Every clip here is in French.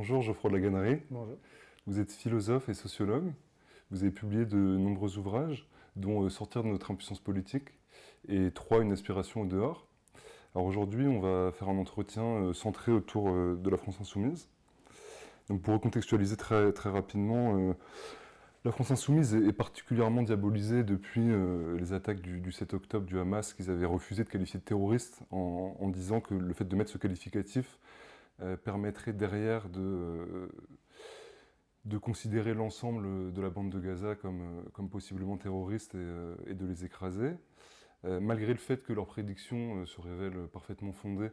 Bonjour Geoffroy de la Gannerie, Bonjour. vous êtes philosophe et sociologue. Vous avez publié de nombreux ouvrages, dont Sortir de notre impuissance politique et 3, Une aspiration au dehors. Alors aujourd'hui, on va faire un entretien centré autour de la France insoumise. Donc pour recontextualiser très rapidement, la France insoumise est particulièrement diabolisée depuis les attaques du 7 octobre du Hamas, qu'ils avaient refusé de qualifier de terroriste en disant que le fait de mettre ce qualificatif permettrait derrière de considérer l'ensemble de la bande de Gaza comme possiblement terroriste et de les écraser, malgré le fait que leurs prédictions se révèlent parfaitement fondées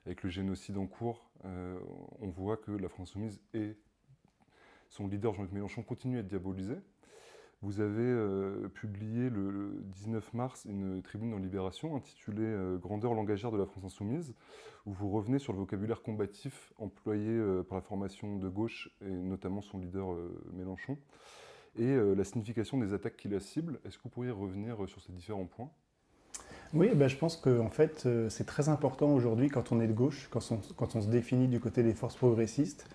avec le génocide en cours. On voit que la France insoumise et son leader Jean-Luc Mélenchon continuent à être diabolisés. Vous avez publié le 19 mars une tribune dans Libération intitulée « Grandeur langagière de la France insoumise », où vous revenez sur le vocabulaire combatif employé par la formation de gauche, et notamment son leader Mélenchon, et la signification des attaques qui la ciblent. Est-ce que vous pourriez revenir sur ces différents points ? Oui, je pense que en fait, c'est très important aujourd'hui, quand on est de gauche, quand on se définit du côté des forces progressistes,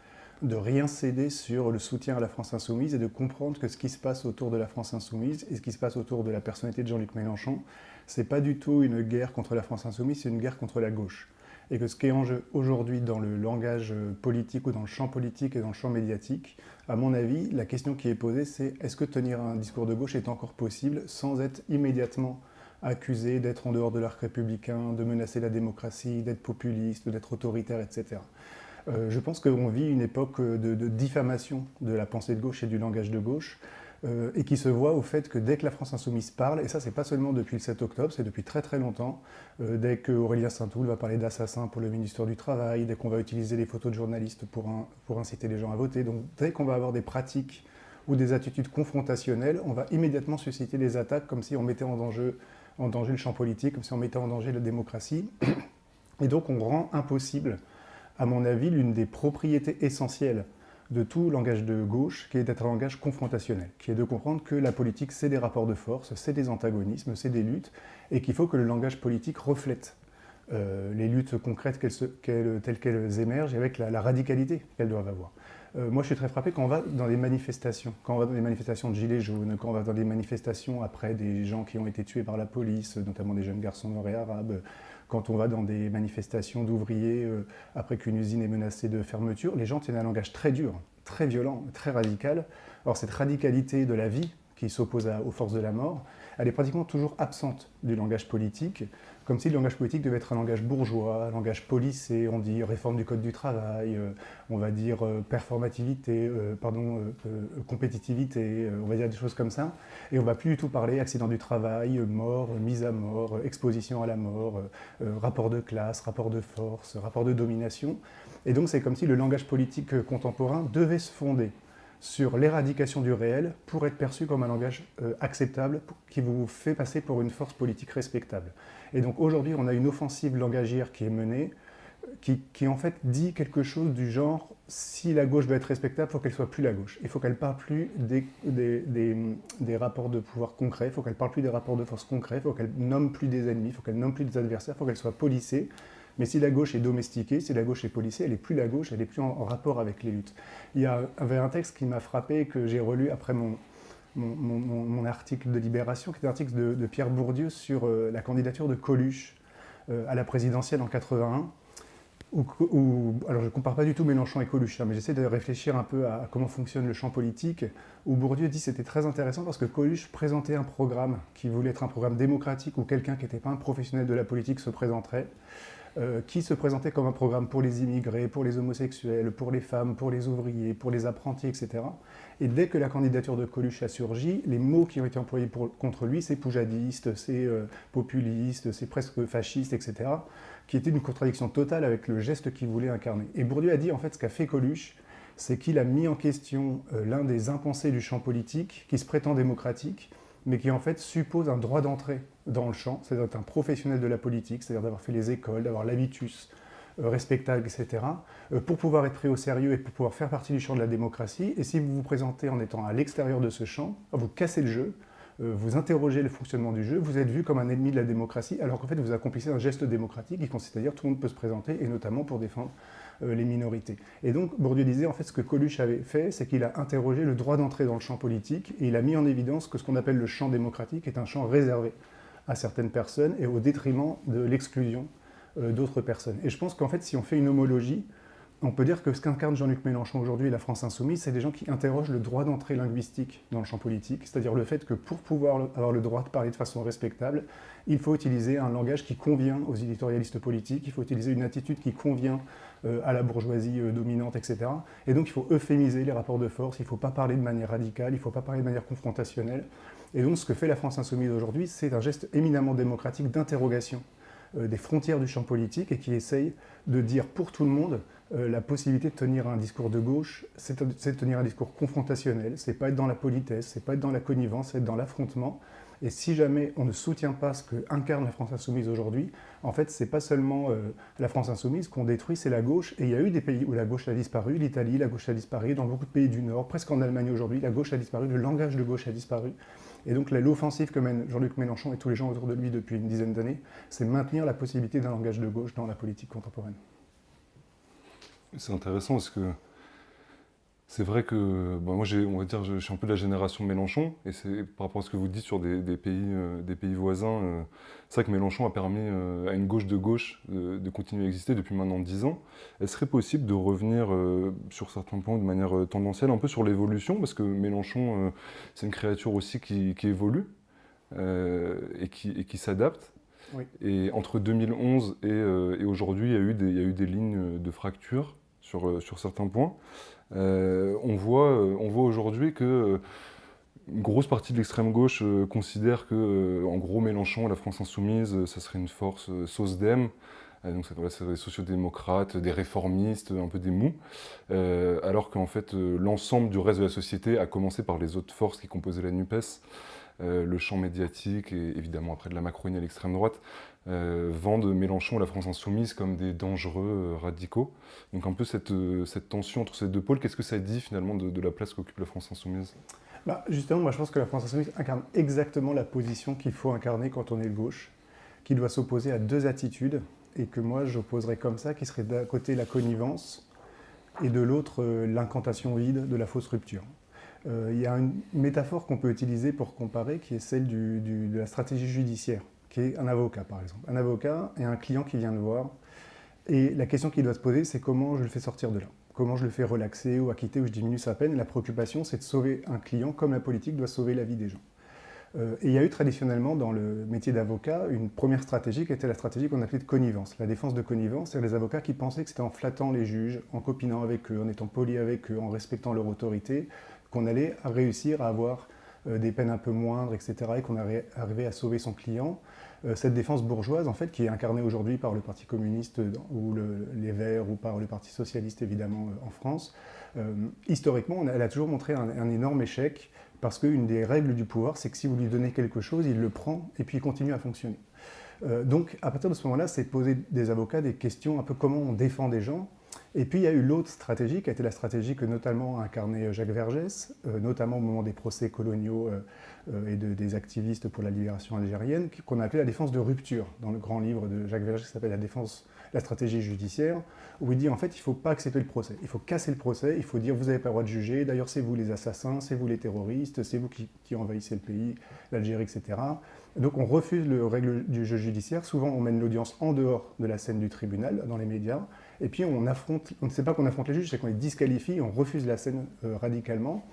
de rien céder sur le soutien à la France insoumise et de comprendre que ce qui se passe autour de la France insoumise et ce qui se passe autour de la personnalité de Jean-Luc Mélenchon, c'est pas du tout une guerre contre la France insoumise, c'est une guerre contre la gauche. Et que ce qui est en jeu aujourd'hui dans le langage politique ou dans le champ politique et dans le champ médiatique, à mon avis, la question qui est posée, c'est est-ce que tenir un discours de gauche est encore possible sans être immédiatement accusé d'être en dehors de l'arc républicain, de menacer la démocratie, d'être populiste, d'être autoritaire, etc. Je pense qu'on vit une époque de diffamation de la pensée de gauche et du langage de gauche, et qui se voit au fait que dès que la France insoumise parle, et ça c'est pas seulement depuis le 7 octobre, c'est depuis très très longtemps, dès qu'Aurélien Saint-Houl va parler d'assassin pour le ministère du Travail, dès qu'on va utiliser les photos de journalistes pour inciter les gens à voter, donc dès qu'on va avoir des pratiques ou des attitudes confrontationnelles, on va immédiatement susciter des attaques comme si on mettait en danger le champ politique, comme si on mettait en danger la démocratie. Et donc on rend impossible, à mon avis, l'une des propriétés essentielles de tout langage de gauche, qui est d'être un langage confrontationnel, qui est de comprendre que la politique, c'est des rapports de force, c'est des antagonismes, c'est des luttes, et qu'il faut que le langage politique reflète les luttes concrètes telles qu'elles émergent, et avec la radicalité qu'elles doivent avoir. Moi, je suis très frappé quand on va dans des manifestations, quand on va dans des manifestations de gilets jaunes, quand on va dans des manifestations après des gens qui ont été tués par la police, notamment des jeunes garçons noirs et arabes, quand on va dans des manifestations d'ouvriers après qu'une usine est menacée de fermeture, les gens tiennent un langage très dur, très violent, très radical. Or, cette radicalité de la vie qui s'oppose aux forces de la mort, elle est pratiquement toujours absente du langage politique, comme si le langage politique devait être un langage bourgeois, un langage policé, on dit réforme du code du travail, on va dire performativité, compétitivité, on va dire des choses comme ça, et on ne va plus du tout parler accident du travail, mort, mise à mort, exposition à la mort, rapport de classe, rapport de force, rapport de domination, et donc c'est comme si le langage politique contemporain devait se fonder sur l'éradication du réel pour être perçu comme un langage acceptable qui vous fait passer pour une force politique respectable. Et donc aujourd'hui, on a une offensive langagière qui est menée, qui en fait dit quelque chose du genre si la gauche doit être respectable, il faut qu'elle soit plus la gauche. Il faut qu'elle parle plus des rapports de pouvoir concrets, il faut qu'elle parle plus des rapports de force concrets, il faut qu'elle nomme plus des ennemis, il faut qu'elle nomme plus des adversaires, il faut qu'elle soit policée. Mais si la gauche est domestiquée, si la gauche est policée, elle n'est plus la gauche, elle n'est plus en rapport avec les luttes. Il y avait un texte qui m'a frappé, que j'ai relu après mon article de Libération, qui est un article de Pierre Bourdieu sur la candidature de Coluche à la présidentielle en 81. Alors je ne compare pas du tout Mélenchon et Coluche, mais j'essaie de réfléchir un peu à comment fonctionne le champ politique, où Bourdieu dit que c'était très intéressant parce que Coluche présentait un programme qui voulait être un programme démocratique où quelqu'un qui n'était pas un professionnel de la politique se présenterait, qui se présentait comme un programme pour les immigrés, pour les homosexuels, pour les femmes, pour les ouvriers, pour les apprentis, etc. Et dès que la candidature de Coluche a surgi, les mots qui ont été employés contre lui, c'est poujadiste, c'est populiste, c'est presque fasciste, etc., qui était une contradiction totale avec le geste qu'il voulait incarner. Et Bourdieu a dit, en fait, ce qu'a fait Coluche, c'est qu'il a mis en question l'un des impensés du champ politique, qui se prétend démocratique, mais qui en fait suppose un droit d'entrée dans le champ, c'est-à-dire d'être un professionnel de la politique, c'est-à-dire d'avoir fait les écoles, d'avoir l'habitus respectable, etc., pour pouvoir être pris au sérieux et pour pouvoir faire partie du champ de la démocratie. Et si vous vous présentez en étant à l'extérieur de ce champ, vous cassez le jeu, vous interrogez le fonctionnement du jeu, vous êtes vu comme un ennemi de la démocratie, alors qu'en fait vous accomplissez un geste démocratique qui consiste à dire que tout le monde peut se présenter, et notamment pour défendre les minorités. Et donc Bourdieu disait, en fait, ce que Coluche avait fait, c'est qu'il a interrogé le droit d'entrée dans le champ politique, et il a mis en évidence que ce qu'on appelle le champ démocratique est un champ réservé à certaines personnes et au détriment de l'exclusion d'autres personnes. Et je pense qu'en fait, si on fait une homologie, on peut dire que ce qu'incarne Jean-Luc Mélenchon aujourd'hui et la France Insoumise, c'est des gens qui interrogent le droit d'entrée linguistique dans le champ politique, c'est-à-dire le fait que pour pouvoir avoir le droit de parler de façon respectable, il faut utiliser un langage qui convient aux éditorialistes politiques, il faut utiliser une attitude qui convient à la bourgeoisie dominante, etc. Et donc il faut euphémiser les rapports de force, il ne faut pas parler de manière radicale, il ne faut pas parler de manière confrontationnelle. Et donc ce que fait la France Insoumise aujourd'hui, c'est un geste éminemment démocratique d'interrogation des frontières du champ politique et qui essaye de dire pour tout le monde la possibilité de tenir un discours de gauche, c'est de tenir un discours confrontationnel, c'est pas être dans la politesse, c'est pas être dans la connivence, c'est être dans l'affrontement. Et si jamais on ne soutient pas ce que incarne la France Insoumise aujourd'hui, en fait, c'est pas seulement la France Insoumise qu'on détruit, c'est la gauche. Et il y a eu des pays où la gauche a disparu, l'Italie, la gauche a disparu, dans beaucoup de pays du Nord, presque en Allemagne aujourd'hui, la gauche a disparu, le langage de gauche a disparu. Et donc l'offensive que mène Jean-Luc Mélenchon et tous les gens autour de lui depuis une dizaine d'années, c'est maintenir la possibilité d'un langage de gauche dans la politique contemporaine. C'est intéressant parce que c'est vrai que moi, on va dire, je suis un peu de la génération Mélenchon, et c'est par rapport à ce que vous dites sur des pays voisins, c'est vrai que Mélenchon a permis à une gauche de continuer à exister depuis maintenant 10 ans. Est-ce serait possible de revenir sur certains points de manière tendancielle, un peu sur l'évolution, parce que Mélenchon, c'est une créature aussi qui évolue et qui s'adapte. Oui. Et entre 2011 et aujourd'hui, il y a eu des lignes de fracture sur certains points. On voit aujourd'hui que une grosse partie de l'extrême gauche considère que, en gros, Mélenchon, la France Insoumise, ça serait une force SOSDEM, donc ça serait des sociodémocrates, des réformistes, un peu des mous, alors qu'en fait, l'ensemble du reste de la société, à commencer par les autres forces qui composaient la NUPES, le champ médiatique et évidemment après de la Macronie à l'extrême droite, vendent Mélenchon et la France Insoumise comme des dangereux radicaux. Donc un peu cette tension entre ces deux pôles, qu'est-ce que ça dit finalement de la place qu'occupe la France Insoumise ? Justement, moi je pense que la France Insoumise incarne exactement la position qu'il faut incarner quand on est de gauche, qui doit s'opposer à deux attitudes, et que moi j'opposerais comme ça, qui serait d'un côté la connivence, et de l'autre l'incantation vide de la fausse rupture. Il y a une métaphore qu'on peut utiliser pour comparer, qui est celle de la stratégie judiciaire, qui est un avocat par exemple. Un avocat et un client qui vient le voir, et la question qu'il doit se poser, c'est comment je le fais sortir de là, comment je le fais relaxer ou acquitter ou je diminue sa peine. La préoccupation, c'est de sauver un client comme la politique doit sauver la vie des gens. Et il y a eu traditionnellement dans le métier d'avocat une première stratégie qui était la stratégie qu'on appelait de connivence. La défense de connivence, c'est les avocats qui pensaient que c'était en flattant les juges, en copinant avec eux, en étant poli avec eux, en respectant leur autorité, qu'on allait réussir à avoir des peines un peu moindres, etc., et qu'on arrivait à sauver son client. Cette défense bourgeoise, en fait, qui est incarnée aujourd'hui par le Parti communiste ou les Verts ou par le Parti socialiste, évidemment, en France, historiquement, elle a toujours montré un énorme échec, parce qu'une des règles du pouvoir, c'est que si vous lui donnez quelque chose, il le prend et puis il continue à fonctionner. Donc, à partir de ce moment-là, c'est poser des avocats des questions un peu comment on défend des gens. Et puis, il y a eu l'autre stratégie, qui a été la stratégie que notamment a incarnée Jacques Vergès, notamment au moment des procès coloniaux et des activistes pour la libération algérienne, qu'on a appelé la défense de rupture, dans le grand livre de Jacques Vergès qui s'appelle la stratégie judiciaire, où il dit en fait il ne faut pas accepter le procès, il faut casser le procès, il faut dire vous n'avez pas le droit de juger, d'ailleurs c'est vous les assassins, c'est vous les terroristes, c'est vous qui envahissez le pays, l'Algérie, etc. Donc on refuse les règles du jeu judiciaire, souvent on mène l'audience en dehors de la scène du tribunal, dans les médias, et puis on ne sait pas qu'on affronte les juges, c'est qu'on les disqualifie, on refuse la scène radicalement.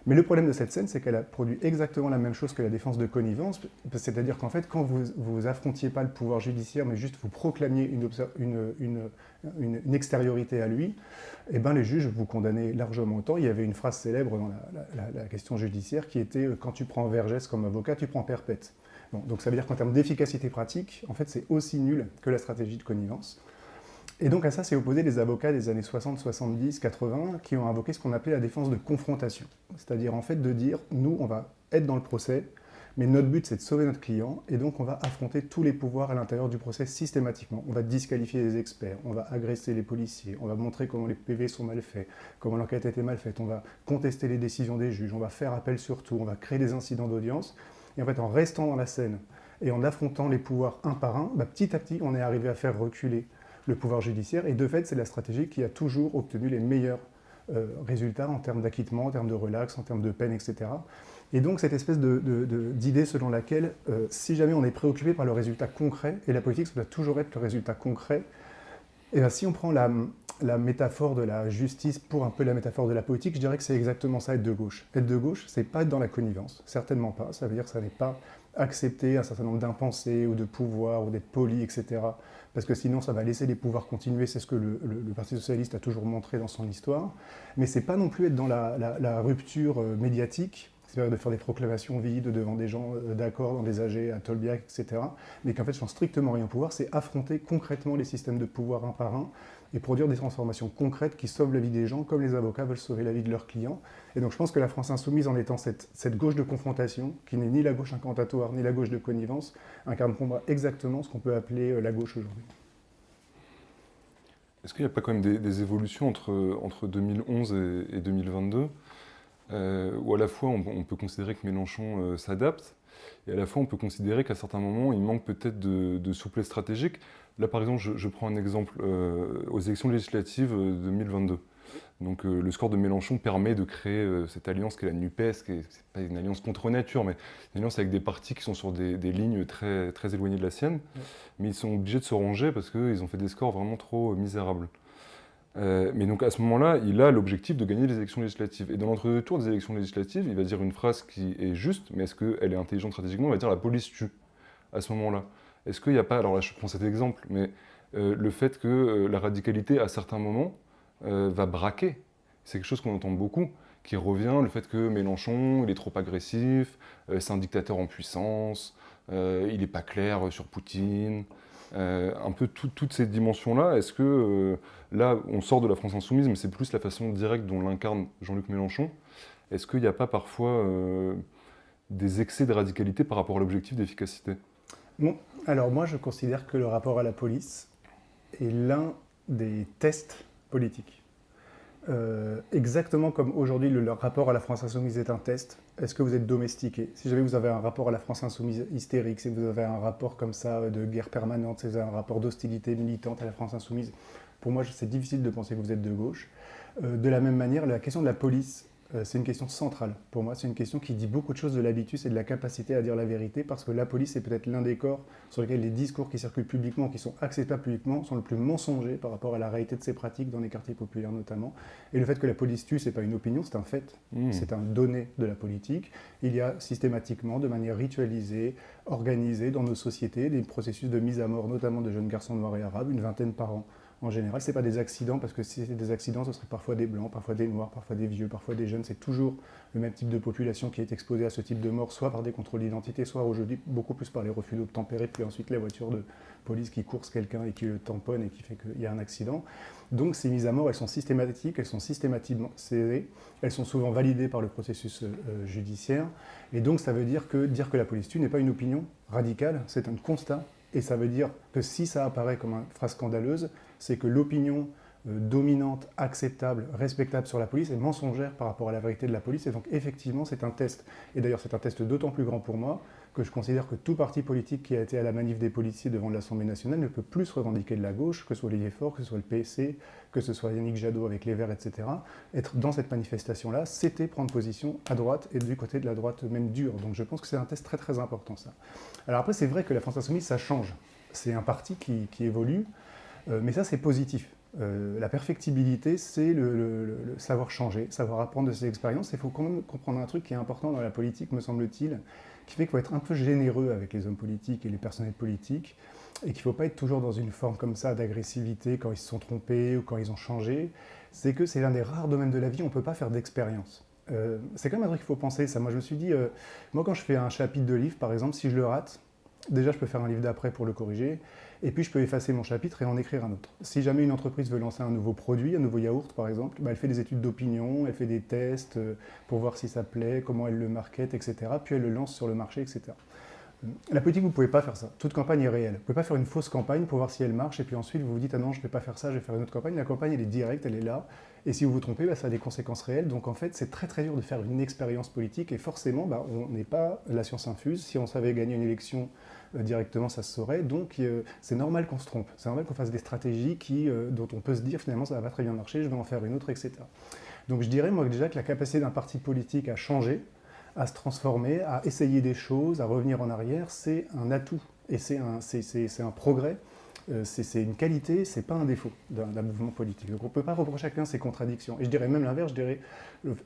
Mais le problème de cette scène, c'est qu'elle a produit exactement la même chose que la défense de connivence, c'est-à-dire qu'en fait, quand vous affrontiez pas le pouvoir judiciaire, mais juste vous proclamiez une extériorité à lui, eh ben les juges vous condamnaient largement autant. Il y avait une phrase célèbre dans la question judiciaire qui était « quand tu prends Vergès comme avocat, tu prends perpète ». Bon, donc ça veut dire qu'en termes d'efficacité pratique, en fait, c'est aussi nul que la stratégie de connivence. Et donc à ça, c'est opposé les avocats des années 60, 70, 80, qui ont invoqué ce qu'on appelait la défense de confrontation. C'est-à-dire en fait de dire, nous, on va être dans le procès, mais notre but, c'est de sauver notre client, et donc on va affronter tous les pouvoirs à l'intérieur du procès systématiquement. On va disqualifier les experts, on va agresser les policiers, on va montrer comment les PV sont mal faits, comment l'enquête a été mal faite, on va contester les décisions des juges, on va faire appel sur tout, on va créer des incidents d'audience. Et en fait, en restant dans la scène et en affrontant les pouvoirs un par un, petit à petit, on est arrivé à faire reculer le pouvoir judiciaire. Et de fait, c'est la stratégie qui a toujours obtenu les meilleurs résultats en termes d'acquittement, en termes de relax, en termes de peine, etc. Et donc cette espèce d'idée selon laquelle si jamais on est préoccupé par le résultat concret, et la politique ça doit toujours être le résultat concret, et bien si on prend la métaphore de la justice pour un peu la métaphore de la politique, je dirais que c'est exactement ça, être de gauche. Être de gauche, c'est pas être dans la connivence, certainement pas. Ça veut dire que ça n'est pas accepter un certain nombre d'impensés ou de pouvoirs ou d'être poli, etc. Parce que sinon, ça va laisser les pouvoirs continuer. C'est ce que le Parti socialiste a toujours montré dans son histoire. Mais c'est pas non plus être dans la rupture médiatique, c'est-à-dire de faire des proclamations vides devant des gens d'accord dans des AG à Tolbiac, etc. Mais qu'en fait, ne change strictement rien au pouvoir. C'est affronter concrètement les systèmes de pouvoir un par un et produire des transformations concrètes qui sauvent la vie des gens, comme les avocats veulent sauver la vie de leurs clients. Et donc je pense que la France insoumise, en étant cette gauche de confrontation, qui n'est ni la gauche incantatoire, ni la gauche de connivence, incarne pour moi exactement ce qu'on peut appeler la gauche aujourd'hui. Est-ce qu'il n'y a pas quand même des évolutions entre 2011 et 2022 où à la fois on peut considérer que Mélenchon s'adapte, et à la fois on peut considérer qu'à certains moments il manque peut-être de souplesse stratégique. Là par exemple, je prends un exemple aux élections législatives 2022. Donc le score de Mélenchon permet de créer cette alliance qu'est la NUPES, qui n'est pas une alliance contre nature, mais une alliance avec des partis qui sont sur des lignes très, très éloignées de la sienne, mais ils sont obligés de se ranger parce qu'ils ont fait des scores vraiment trop misérables. Mais donc à ce moment-là, il a l'objectif de gagner les élections législatives. Et dans l'entre-deux tours des élections législatives, il va dire une phrase qui est juste, mais est-ce qu'elle est intelligente stratégiquement? Il va dire la police tue à ce moment-là. Est-ce qu'il n'y a pas, alors là je prends cet exemple, mais le fait que la radicalité à certains moments va braquer, c'est quelque chose qu'on entend beaucoup, qui revient, le fait que Mélenchon, il est trop agressif, c'est un dictateur en puissance, il n'est pas clair sur Poutine. Un peu toutes ces dimensions-là, est-ce que, là, on sort de la France insoumise, mais c'est plus la façon directe dont l'incarne Jean-Luc Mélenchon, est-ce qu'il n'y a pas parfois des excès de radicalité par rapport à l'objectif d'efficacité? Bon, alors moi je considère que le rapport à la police est l'un des tests politiques. Exactement comme aujourd'hui le rapport à la France insoumise est un test, est-ce que vous êtes domestiqué? Si jamais vous avez un rapport à la France insoumise hystérique, si vous avez un rapport comme ça de guerre permanente, si vous avez un rapport d'hostilité militante à la France insoumise, pour moi c'est difficile de penser que vous êtes de gauche. De la même manière, la question de la police, c'est une question centrale. Pour moi, c'est une question qui dit beaucoup de choses de l'habitus et de la capacité à dire la vérité, parce que la police est peut-être l'un des corps sur lesquels les discours qui circulent publiquement, qui sont acceptables publiquement, sont le plus mensongers par rapport à la réalité de ces pratiques dans les quartiers populaires notamment. Et le fait que la police tue, c'est pas une opinion, c'est un fait, c'est un donné de la politique. Il y a systématiquement, de manière ritualisée, organisée dans nos sociétés, des processus de mise à mort, notamment de jeunes garçons noirs et arabes, une vingtaine par an. En général, ce n'est pas des accidents, parce que si c'était des accidents, ce serait parfois des blancs, parfois des noirs, parfois des vieux, parfois des jeunes. C'est toujours le même type de population qui est exposée à ce type de mort, soit par des contrôles d'identité, soit aujourd'hui beaucoup plus par les refus d'obtempérer, puis ensuite les voitures de police qui coursent quelqu'un et qui le tamponnent et qui fait qu'il y a un accident. Donc ces mises à mort, elles sont systématiques, elles sont systématiquement scellées, elles sont souvent validées par le processus judiciaire. Et donc ça veut dire que la police tue n'est pas une opinion radicale, c'est un constat. Et ça veut dire que si ça apparaît comme une phrase scandaleuse, c'est que l'opinion dominante, acceptable, respectable sur la police est mensongère par rapport à la vérité de la police. Et donc effectivement, c'est un test. Et d'ailleurs, c'est un test d'autant plus grand pour moi que je considère que tout parti politique qui a été à la manif des policiers devant l'Assemblée nationale ne peut plus se revendiquer de la gauche, que ce soit Olivier Faure, que ce soit le PSC, que ce soit Yannick Jadot avec les Verts, etc. Être dans cette manifestation-là, c'était prendre position à droite et du côté de la droite même dure. Donc je pense que c'est un test très très important, ça. Alors après, c'est vrai que la France insoumise, ça change. C'est un parti qui évolue, mais ça, c'est positif. La perfectibilité, c'est le savoir changer, savoir apprendre de ses expériences. Il faut quand même comprendre un truc qui est important dans la politique, me semble-t-il, qui fait qu'il faut être un peu généreux avec les hommes politiques et les personnels politiques, et qu'il ne faut pas être toujours dans une forme comme ça d'agressivité quand ils se sont trompés ou quand ils ont changé. C'est que c'est l'un des rares domaines de la vie où on ne peut pas faire d'expérience. C'est quand même un truc qu'il faut penser, ça. Moi, je me suis dit, moi, quand je fais un chapitre de livre, par exemple, si je le rate, déjà, je peux faire un livre d'après pour le corriger, et puis je peux effacer mon chapitre et en écrire un autre. Si jamais une entreprise veut lancer un nouveau produit, un nouveau yaourt par exemple, elle fait des études d'opinion, elle fait des tests pour voir si ça plaît, comment elle le market, etc. Puis elle le lance sur le marché, etc. La politique, vous ne pouvez pas faire ça. Toute campagne est réelle. Vous ne pouvez pas faire une fausse campagne pour voir si elle marche, et puis ensuite vous vous dites « Ah non, je ne vais pas faire ça, je vais faire une autre campagne ». La campagne, elle est directe, elle est là, Et si vous vous trompez, ça a des conséquences réelles. Donc en fait, c'est très très dur de faire une expérience politique. Et forcément, on n'est pas la science infuse. Si on savait gagner une élection directement, ça se saurait. Donc c'est normal qu'on se trompe. C'est normal qu'on fasse des stratégies dont on peut se dire finalement ça va pas très bien marcher, je vais en faire une autre, etc. Donc je dirais moi déjà que la capacité d'un parti politique à changer, à se transformer, à essayer des choses, à revenir en arrière, c'est un atout. Et c'est un progrès. C'est une qualité, c'est pas un défaut d'un mouvement politique. Donc on ne peut pas reprocher à chacun ses contradictions. Et je dirais même l'inverse, je dirais,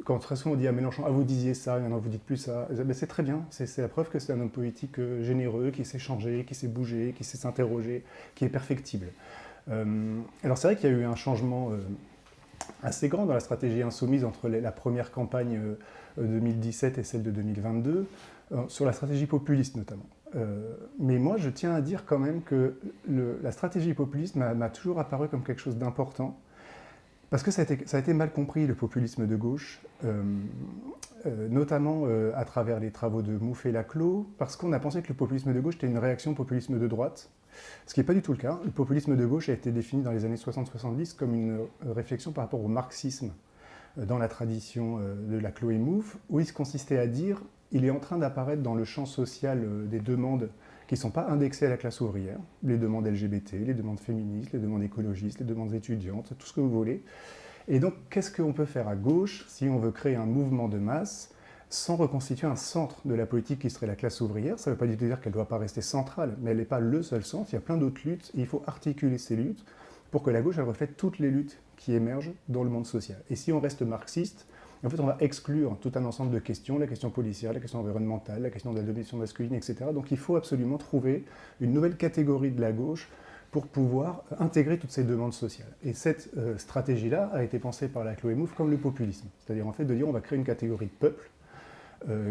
quand très souvent on dit à Mélenchon, ah vous disiez ça, maintenant vous dites plus ça, ben, c'est très bien, c'est la preuve que c'est un homme politique généreux, qui sait changer, qui sait bouger, qui sait s'interroger, qui est perfectible. Alors c'est vrai qu'il y a eu un changement assez grand dans la stratégie insoumise entre la première campagne 2017 et celle de 2022, sur la stratégie populiste notamment. Mais moi, je tiens à dire quand même que la stratégie populiste m'a toujours apparu comme quelque chose d'important, parce que ça a été mal compris, le populisme de gauche, notamment à travers les travaux de Mouffe et Laclos, parce qu'on a pensé que le populisme de gauche était une réaction au populisme de droite, ce qui n'est pas du tout le cas. Le populisme de gauche a été défini dans les années 60-70 comme une réflexion par rapport au marxisme dans la tradition de Laclos et Mouffe, où il se consistait à dire il est en train d'apparaître dans le champ social des demandes qui ne sont pas indexées à la classe ouvrière, les demandes LGBT, les demandes féministes, les demandes écologistes, les demandes étudiantes, tout ce que vous voulez. Et donc, qu'est-ce qu'on peut faire à gauche si on veut créer un mouvement de masse sans reconstituer un centre de la politique qui serait la classe ouvrière? Ça ne veut pas dire qu'elle ne doit pas rester centrale, mais elle n'est pas le seul centre, il y a plein d'autres luttes, et il faut articuler ces luttes pour que la gauche elle reflète toutes les luttes qui émergent dans le monde social. Et si on reste marxiste, en fait, on va exclure tout un ensemble de questions, la question policière, la question environnementale, la question de la domination masculine, etc. Donc il faut absolument trouver une nouvelle catégorie de la gauche pour pouvoir intégrer toutes ces demandes sociales. Et cette stratégie-là a été pensée par Laclos et Mouffe comme le populisme. C'est-à-dire en fait de dire on va créer une catégorie de peuple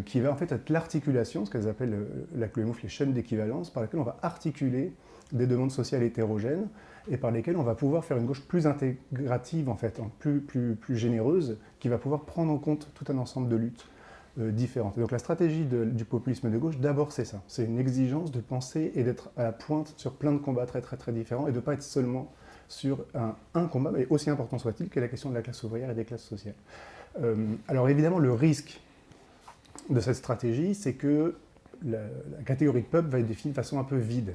qui va en fait être l'articulation, ce qu'elles appellent Laclos et Mouffe les chaînes d'équivalence, par lesquelles on va articuler des demandes sociales hétérogènes et par lesquelles on va pouvoir faire une gauche plus intégrative, en fait, plus généreuse, qui va pouvoir prendre en compte tout un ensemble de luttes différentes. Et donc la stratégie du populisme de gauche, d'abord c'est ça, c'est une exigence de penser et d'être à la pointe sur plein de combats très très très différents et de ne pas être seulement sur un combat, mais aussi important soit-il, qu'est la question de la classe ouvrière et des classes sociales. Alors évidemment, le risque de cette stratégie, c'est que la catégorie de peuple va être définie de façon un peu vide.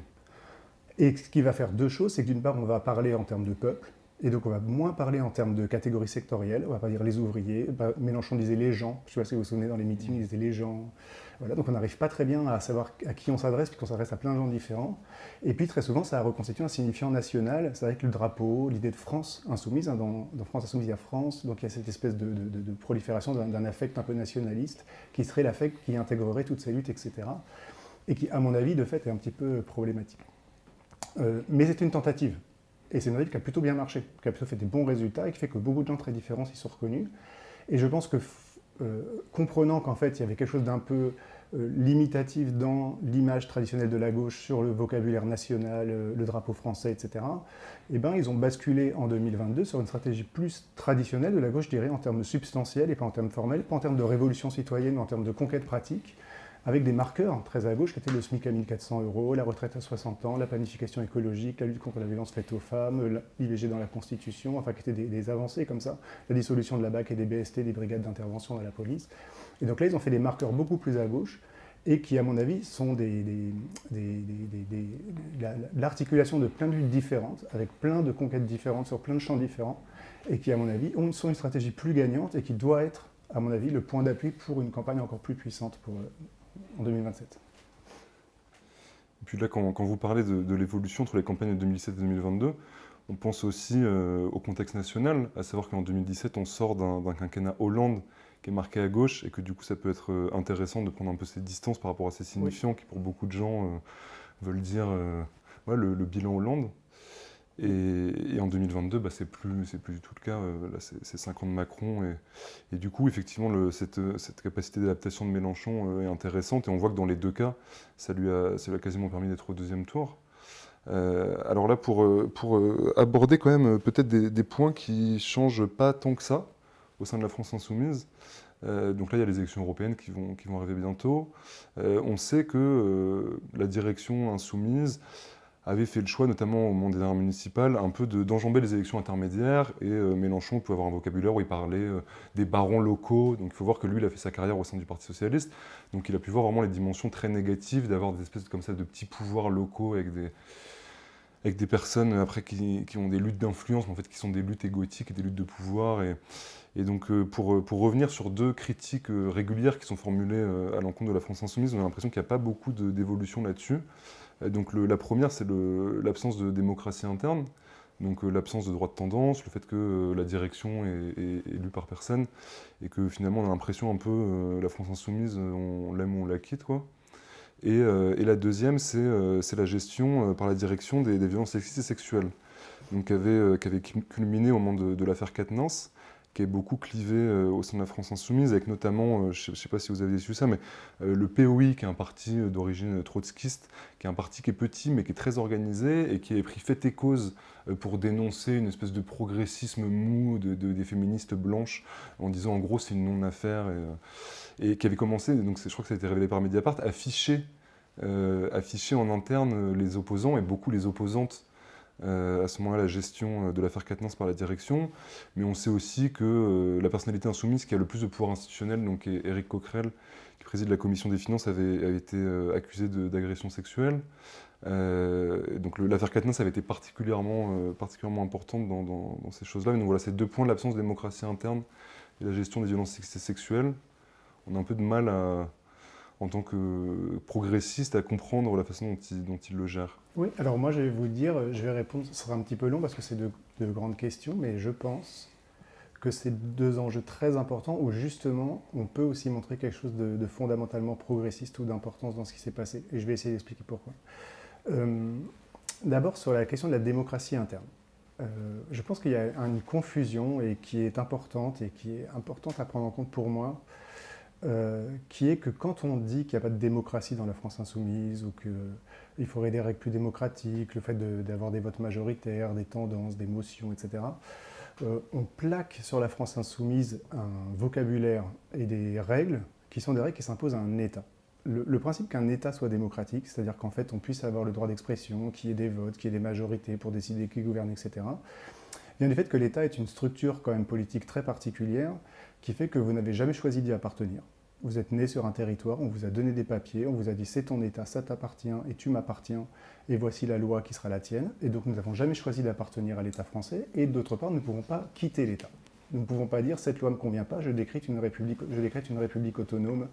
Et ce qui va faire deux choses, c'est que d'une part, on va parler en termes de peuple, et donc on va moins parler en termes de catégories sectorielles, on va pas dire les ouvriers, Mélenchon disait les gens, je ne sais pas si vous vous souvenez, dans les meetings, il disait les gens. Voilà, donc on n'arrive pas très bien à savoir à qui on s'adresse, puisqu'on s'adresse à plein de gens différents. Et puis très souvent, ça reconstitue un signifiant national, c'est avec le drapeau, l'idée de France insoumise, hein, dans France insoumise, il y a France, donc il y a cette espèce de prolifération d'un affect un peu nationaliste, qui serait l'affect qui intégrerait toutes ces luttes, etc. Et qui, à mon avis, de fait, est un petit peu problématique. Mais c'est une tentative. Et c'est une tentative qui a plutôt bien marché, qui a plutôt fait des bons résultats et qui fait que beaucoup de gens très différents s'y sont reconnus. Et je pense que, comprenant qu'en fait, il y avait quelque chose d'un peu limitatif dans l'image traditionnelle de la gauche sur le vocabulaire national, le drapeau français, etc., eh ben, ils ont basculé en 2022 sur une stratégie plus traditionnelle de la gauche, je dirais, en termes substantiels et pas en termes formels, pas en termes de révolution citoyenne, mais en termes de conquête pratique, avec des marqueurs très à gauche qui étaient le SMIC à 1 400 €, la retraite à 60 ans, la planification écologique, la lutte contre la violence faite aux femmes, l'IVG dans la Constitution, enfin qui étaient des avancées comme ça, la dissolution de la BAC et des BST, des brigades d'intervention dans la police. Et donc là, ils ont fait des marqueurs beaucoup plus à gauche et qui, à mon avis, sont l'articulation de plein de luttes différentes, avec plein de conquêtes différentes sur plein de champs différents, et qui, à mon avis, sont une stratégie plus gagnante et qui doit être, à mon avis, le point d'appui pour une campagne encore plus puissante en 2027. Et puis là, quand vous parlez de l'évolution entre les campagnes de 2017 et 2022, on pense aussi au contexte national, à savoir qu'en 2017, on sort d'un quinquennat Hollande qui est marqué à gauche et que du coup, ça peut être intéressant de prendre un peu cette distance par rapport à ces signifiants qui, pour beaucoup de gens, veulent dire le bilan Hollande. Et en 2022, c'est plus du tout le cas. Là, c'est 5 ans de Macron. Et du coup, effectivement, cette capacité d'adaptation de Mélenchon est intéressante. Et on voit que dans les deux cas, ça lui a quasiment permis d'être au deuxième tour. Alors là, pour aborder quand même peut-être des points qui ne changent pas tant que ça au sein de la France insoumise. Donc là, il y a les élections européennes qui vont arriver bientôt. On sait que la direction insoumise avait fait le choix, notamment au moment des dernières municipales, un peu d'enjamber les élections intermédiaires. Et Mélenchon pouvait avoir un vocabulaire où il parlait des barons locaux. Donc il faut voir que lui, il a fait sa carrière au sein du Parti socialiste. Donc il a pu voir vraiment les dimensions très négatives d'avoir des espèces comme ça de petits pouvoirs locaux avec des personnes après qui ont des luttes d'influence, mais en fait qui sont des luttes égotiques et des luttes de pouvoir. Et donc pour revenir sur deux critiques régulières qui sont formulées à l'encontre de la France Insoumise, on a l'impression qu'il n'y a pas beaucoup d'évolution là-dessus. Donc la première, c'est l'absence de démocratie interne, donc l'absence de droit de tendance, le fait que la direction est élue par personne, et que finalement on a l'impression un peu, la France Insoumise, on l'aime ou on la quitte, quoi. Et la deuxième, c'est la gestion par la direction des violences sexistes et sexuelles, donc qui avait culminé au moment de l'affaire Quatennens, qui est beaucoup clivé au sein de la France Insoumise, avec notamment, je ne sais pas si vous avez su ça, mais le POI, qui est un parti d'origine trotskiste, qui est un parti qui est petit, mais qui est très organisé, et qui a pris fait et cause pour dénoncer une espèce de progressisme mou des féministes blanches, en disant en gros c'est une non-affaire, et qui avait commencé, donc je crois que ça a été révélé par Mediapart, à afficher en interne les opposants, et beaucoup les opposantes, à ce moment-là la gestion de l'affaire Quatennens par la direction, mais on sait aussi que la personnalité insoumise qui a le plus de pouvoir institutionnel, donc Éric Coquerel, qui préside la commission des finances, avait été accusé d'agression sexuelle. Donc l'affaire Quatennens avait été particulièrement importante dans ces choses-là. Donc voilà, ces deux points, l'absence de démocratie interne et la gestion des violences sexuelles. On a un peu de mal en tant que progressiste à comprendre la façon dont il le gère. Oui, alors moi je vais vous dire, je vais répondre, ce sera un petit peu long parce que c'est de grandes questions, mais je pense que c'est deux enjeux très importants où justement on peut aussi montrer quelque chose de fondamentalement progressiste ou d'importance dans ce qui s'est passé. Et je vais essayer d'expliquer pourquoi. D'abord sur la question de la démocratie interne. Je pense qu'il y a une confusion et qui est importante à prendre en compte pour moi, qui est que quand on dit qu'il n'y a pas de démocratie dans la France insoumise ou qu'il faudrait des règles plus démocratiques, le fait d'avoir des votes majoritaires, des tendances, des motions, etc., on plaque sur la France insoumise un vocabulaire et des règles qui sont des règles qui s'imposent à un État. Le principe qu'un État soit démocratique, c'est-à-dire qu'en fait on puisse avoir le droit d'expression, qu'il y ait des votes, qu'il y ait des majorités pour décider qui gouverne, etc., vient du fait que l'État est une structure quand même politique très particulière qui fait que vous n'avez jamais choisi d'y appartenir. Vous êtes né sur un territoire, on vous a donné des papiers, on vous a dit c'est ton État, ça t'appartient et tu m'appartiens et voici la loi qui sera la tienne. Et donc nous n'avons jamais choisi d'appartenir à l'État français et d'autre part nous ne pouvons pas quitter l'État. Nous ne pouvons pas dire cette loi ne me convient pas, je décrète une république autonome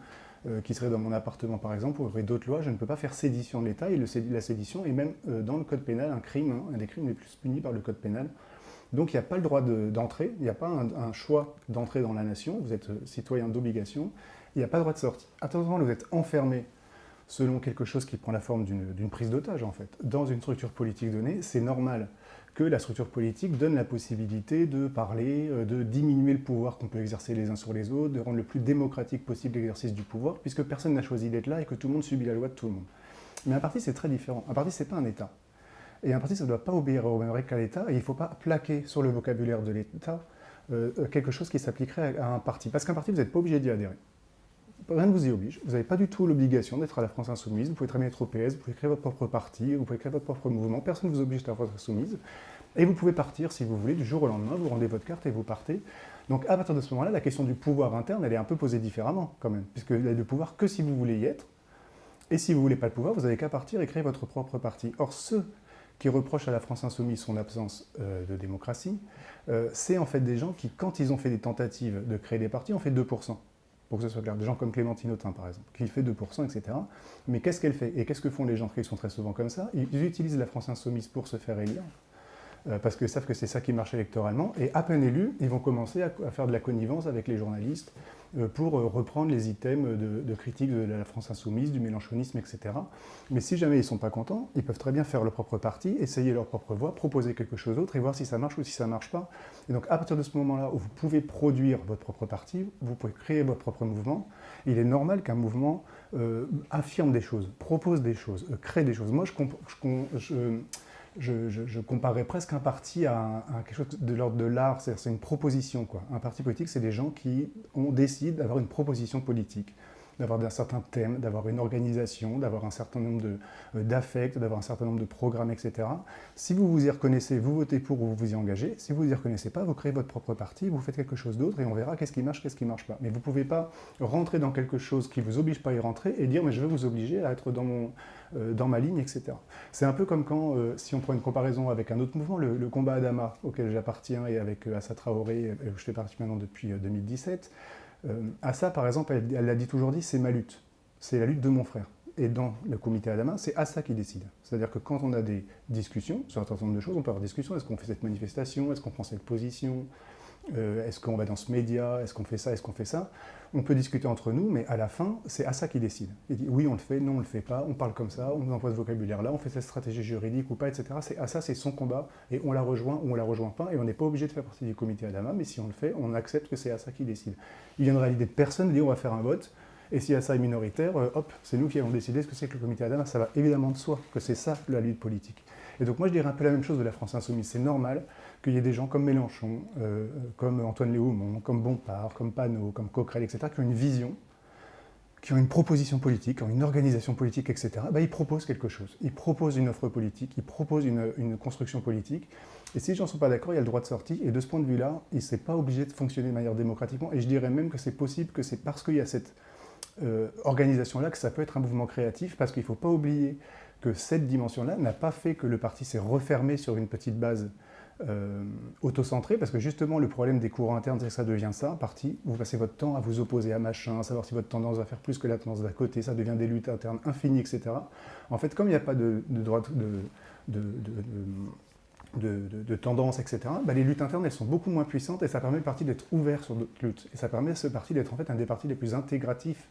qui serait dans mon appartement par exemple, ou il y aurait d'autres lois, je ne peux pas faire sédition de l'État et la sédition est même dans le code pénal un crime, un des crimes les plus punis par le code pénal. Donc il n'y a pas le droit d'entrer, il n'y a pas un choix d'entrer dans la nation, vous êtes citoyen d'obligation, il n'y a pas de droit de sortie. Attention, vous êtes enfermé selon quelque chose qui prend la forme d'une prise d'otage en fait. Dans une structure politique donnée, c'est normal que la structure politique donne la possibilité de parler, de diminuer le pouvoir qu'on peut exercer les uns sur les autres, de rendre le plus démocratique possible l'exercice du pouvoir, puisque personne n'a choisi d'être là et que tout le monde subit la loi de tout le monde. Mais un parti, c'est très différent. Un parti, c'est pas un État. Et un parti, ça ne doit pas obéir aux mêmes règles qu'à l'État, et il ne faut pas plaquer sur le vocabulaire de l'État quelque chose qui s'appliquerait à un parti. Parce qu'un parti, vous n'êtes pas obligé d'y adhérer. Rien ne vous y oblige. Vous n'avez pas du tout l'obligation d'être à la France Insoumise. Vous pouvez très bien être au PS, vous pouvez créer votre propre parti, vous pouvez créer votre propre mouvement. Personne ne vous oblige à la France Insoumise. Et vous pouvez partir, si vous voulez, du jour au lendemain, vous rendez votre carte et vous partez. Donc à partir de ce moment-là, la question du pouvoir interne, elle est un peu posée différemment quand même. Puisque vous avez le pouvoir que si vous voulez y être. Et si vous ne voulez pas le pouvoir, vous n'avez qu'à partir et créer votre propre parti. Or, ceux qui reprochent à la France Insoumise son absence de démocratie, c'est en fait des gens qui, quand ils ont fait des tentatives de créer des partis, ont fait 2%. Pour que ce soit clair, des gens comme Clémentine Autain par exemple, qui fait 2%, etc. Mais qu'est-ce qu'elle fait? Et qu'est-ce que font les gens qui sont très souvent comme ça? Ils utilisent la France Insoumise pour se faire élire, parce qu'ils savent que c'est ça qui marche électoralement, et à peine élus, ils vont commencer à faire de la connivence avec les journalistes pour reprendre les items de critique de la France Insoumise, du mélenchonisme, etc. Mais si jamais ils ne sont pas contents, ils peuvent très bien faire leur propre parti, essayer leur propre voie, proposer quelque chose d'autre et voir si ça marche ou si ça ne marche pas. Et donc à partir de ce moment-là où vous pouvez produire votre propre parti, vous pouvez créer votre propre mouvement, il est normal qu'un mouvement affirme des choses, propose des choses, crée des choses. Moi, je comparerais presque un parti à quelque chose de l'ordre de l'art, c'est une proposition, quoi. Un parti politique, c'est des gens qui décident d'avoir une proposition politique. d'avoir un certain thème, d'avoir une organisation, d'avoir un certain nombre d'affects, d'avoir un certain nombre de programmes, etc. Si vous vous y reconnaissez, vous votez pour ou vous vous y engagez. Si vous ne vous y reconnaissez pas, vous créez votre propre parti, vous faites quelque chose d'autre et on verra qu'est-ce qui marche, qu'est-ce qui ne marche pas. Mais vous ne pouvez pas rentrer dans quelque chose qui ne vous oblige pas à y rentrer et dire mais je vais vous obliger à être dans ma ligne, etc. C'est un peu comme quand, si on prend une comparaison avec un autre mouvement, le combat Adama, auquel j'appartiens, et avec Assa Traoré, où je fais partie maintenant depuis 2017, Assa, par exemple, elle l'a toujours dit, c'est ma lutte. C'est la lutte de mon frère. Et dans le comité Adama, c'est Assa qui décide. C'est-à-dire que quand on a des discussions sur un certain nombre de choses, on peut avoir des discussions. Est-ce qu'on fait cette manifestation? Est-ce qu'on prend cette position? Est-ce qu'on va dans ce média? Est-ce qu'on fait ça? Est-ce qu'on fait ça? On peut discuter entre nous, mais à la fin, c'est Assa qui décide. Il dit oui, on le fait, non, on ne le fait pas, on parle comme ça, on emploie ce vocabulaire-là, on fait cette stratégie juridique ou pas, etc. C'est Assa, c'est son combat, et on la rejoint ou on la rejoint pas, et on n'est pas obligé de faire partie du comité Adama, mais si on le fait, on accepte que c'est Assa qui décide. Il viendra l'idée de personne de dire on va faire un vote, et si Assa est minoritaire, hop, c'est nous qui allons décider ce que c'est que le comité Adama. Ça va évidemment de soi que c'est ça la lutte politique. Et donc moi je dirais un peu la même chose de la France Insoumise. C'est normal qu'il y ait des gens comme Mélenchon, comme Antoine Léaumont, comme Bompard, comme Panot, comme Coquerel, etc., qui ont une vision, qui ont une proposition politique, qui ont une organisation politique, etc. Ils proposent quelque chose. Ils proposent une offre politique, ils proposent une construction politique. Et si les gens ne sont pas d'accord, il y a le droit de sortie. Et de ce point de vue-là, il ne s'est pas obligé de fonctionner de manière démocratiquement. Et je dirais même que c'est possible que c'est parce qu'il y a cette organisation-là que ça peut être un mouvement créatif, parce qu'il ne faut pas oublier que cette dimension-là n'a pas fait que le parti s'est refermé sur une petite base autocentrée, parce que justement le problème des courants internes, c'est que ça devient ça, un parti, vous passez votre temps à vous opposer à machin, à savoir si votre tendance va faire plus que la tendance d'à côté, ça devient des luttes internes infinies, etc. En fait, comme il n'y a pas de droite, de tendance, etc., les luttes internes, elles sont beaucoup moins puissantes, et ça permet au parti d'être ouvert sur d'autres luttes. Et ça permet à ce parti d'être en fait un des partis les plus intégratifs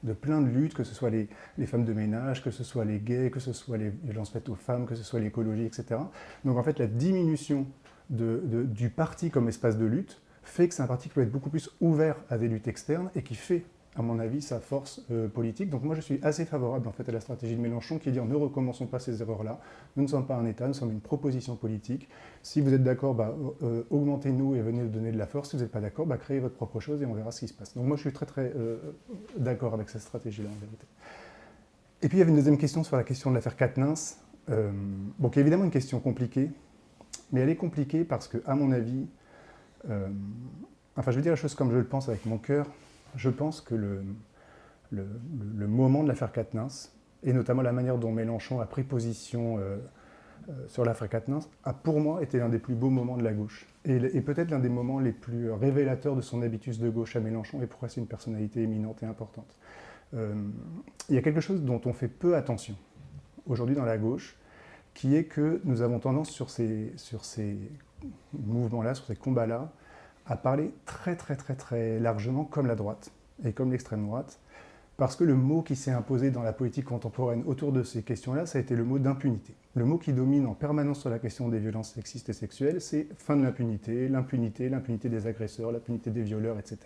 de plein de luttes, que ce soit les femmes de ménage, que ce soit les gays, que ce soit les violences faites aux femmes, que ce soit l'écologie, etc. Donc en fait, la diminution du parti comme espace de lutte fait que c'est un parti qui peut être beaucoup plus ouvert à des luttes externes et qui fait, à mon avis, sa force politique. Donc moi, je suis assez favorable en fait à la stratégie de Mélenchon qui dit ne recommençons pas ces erreurs-là. Nous ne sommes pas un État, nous sommes une proposition politique. Si vous êtes d'accord, augmentez-nous et venez nous donner de la force. Si vous n'êtes pas d'accord, créez votre propre chose et on verra ce qui se passe. Donc moi, je suis très très d'accord avec cette stratégie-là en vérité. Et puis il y avait une deuxième question sur la question de l'affaire Quatennens, qui est évidemment une question compliquée, mais elle est compliquée parce que, à mon avis, je vais dire la chose comme je le pense avec mon cœur. Je pense que le moment de l'affaire Quatennens, et notamment la manière dont Mélenchon a pris position sur l'affaire Quatennens, a pour moi été l'un des plus beaux moments de la gauche. Et peut-être l'un des moments les plus révélateurs de son habitus de gauche à Mélenchon, et pourquoi c'est une personnalité éminente et importante. Il y a quelque chose dont on fait peu attention aujourd'hui dans la gauche, qui est que nous avons tendance sur ces mouvements-là, sur ces combats-là, à parler très très très très largement comme la droite et comme l'extrême droite, parce que le mot qui s'est imposé dans la politique contemporaine autour de ces questions-là, ça a été le mot d'impunité. Le mot qui domine en permanence sur la question des violences sexistes et sexuelles, c'est fin de l'impunité, l'impunité des agresseurs, l'impunité des violeurs, etc.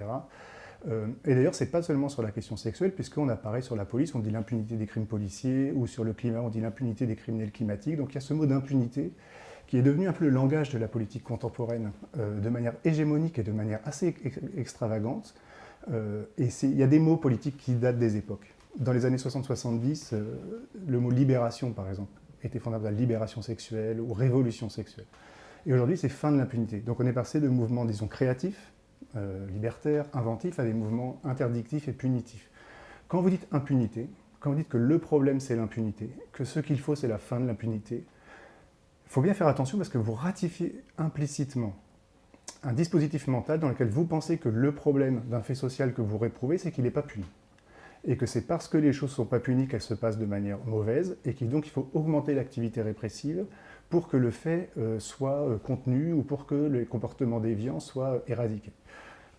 Et d'ailleurs, c'est pas seulement sur la question sexuelle, puisqu'on apparaît sur la police, on dit l'impunité des crimes policiers, ou sur le climat, on dit l'impunité des criminels climatiques. Donc il y a ce mot d'impunité qui est devenu un peu le langage de la politique contemporaine de manière hégémonique et de manière assez extravagante. Et il y a des mots politiques qui datent des époques. Dans les années 60-70, le mot libération, par exemple, était fondamental. Libération sexuelle ou révolution sexuelle. Et aujourd'hui, c'est fin de l'impunité. Donc on est passé de mouvements, disons, créatifs, libertaires, inventifs, à des mouvements interdictifs et punitifs. Quand vous dites impunité, quand vous dites que le problème c'est l'impunité, que ce qu'il faut c'est la fin de l'impunité, il faut bien faire attention parce que vous ratifiez implicitement un dispositif mental dans lequel vous pensez que le problème d'un fait social que vous réprouvez, c'est qu'il n'est pas puni. Et que c'est parce que les choses ne sont pas punies qu'elles se passent de manière mauvaise, et donc il faut augmenter l'activité répressive pour que le fait soit contenu ou pour que les comportements déviants soient éradiqués.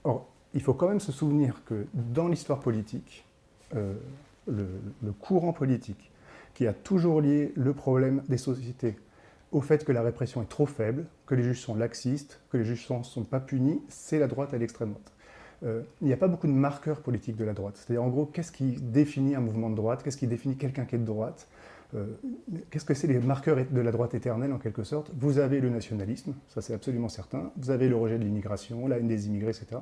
Or, il faut quand même se souvenir que dans l'histoire politique, le courant politique qui a toujours lié le problème des sociétés au fait que la répression est trop faible, que les juges sont laxistes, que les juges ne sont pas punis, c'est la droite à l'extrême droite. Il n'y a pas beaucoup de marqueurs politiques de la droite. C'est-à-dire, en gros, qu'est-ce qui définit un mouvement de droite? Qu'est-ce qui définit quelqu'un qui est de droite? Qu'est-ce que c'est les marqueurs de la droite éternelle, en quelque sorte? Vous avez le nationalisme, ça c'est absolument certain. Vous avez le rejet de l'immigration, la haine des immigrés, etc.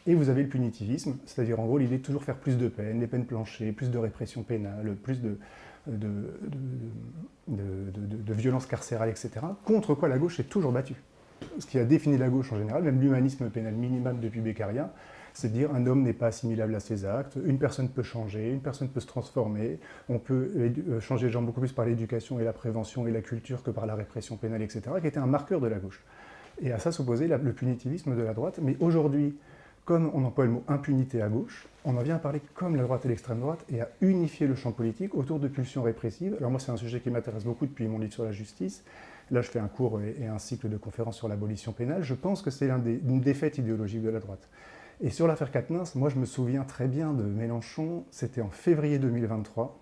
Et vous avez le punitivisme, c'est-à-dire en gros l'idée de toujours faire plus de peines, des peines planchées, plus de répression pénale, plus de violence carcérale, etc. Contre quoi la gauche s'est toujours battue. Ce qui a défini la gauche en général, même l'humanisme pénal minimum depuis Beccaria, c'est de dire un homme n'est pas assimilable à ses actes, une personne peut changer, une personne peut se transformer, on peut changer les gens beaucoup plus par l'éducation et la prévention et la culture que par la répression pénale, etc., qui était un marqueur de la gauche. Et à ça s'opposait le punitivisme de la droite. Mais aujourd'hui, comme on emploie le mot impunité à gauche, on en vient à parler comme la droite et l'extrême droite et à unifier le champ politique autour de pulsions répressives. Alors moi, c'est un sujet qui m'intéresse beaucoup depuis mon livre sur la justice. Là, je fais un cours et un cycle de conférences sur l'abolition pénale. Je pense que c'est une défaite idéologique de la droite. Et sur l'affaire Quatennens, moi, je me souviens très bien de Mélenchon. C'était en février 2023.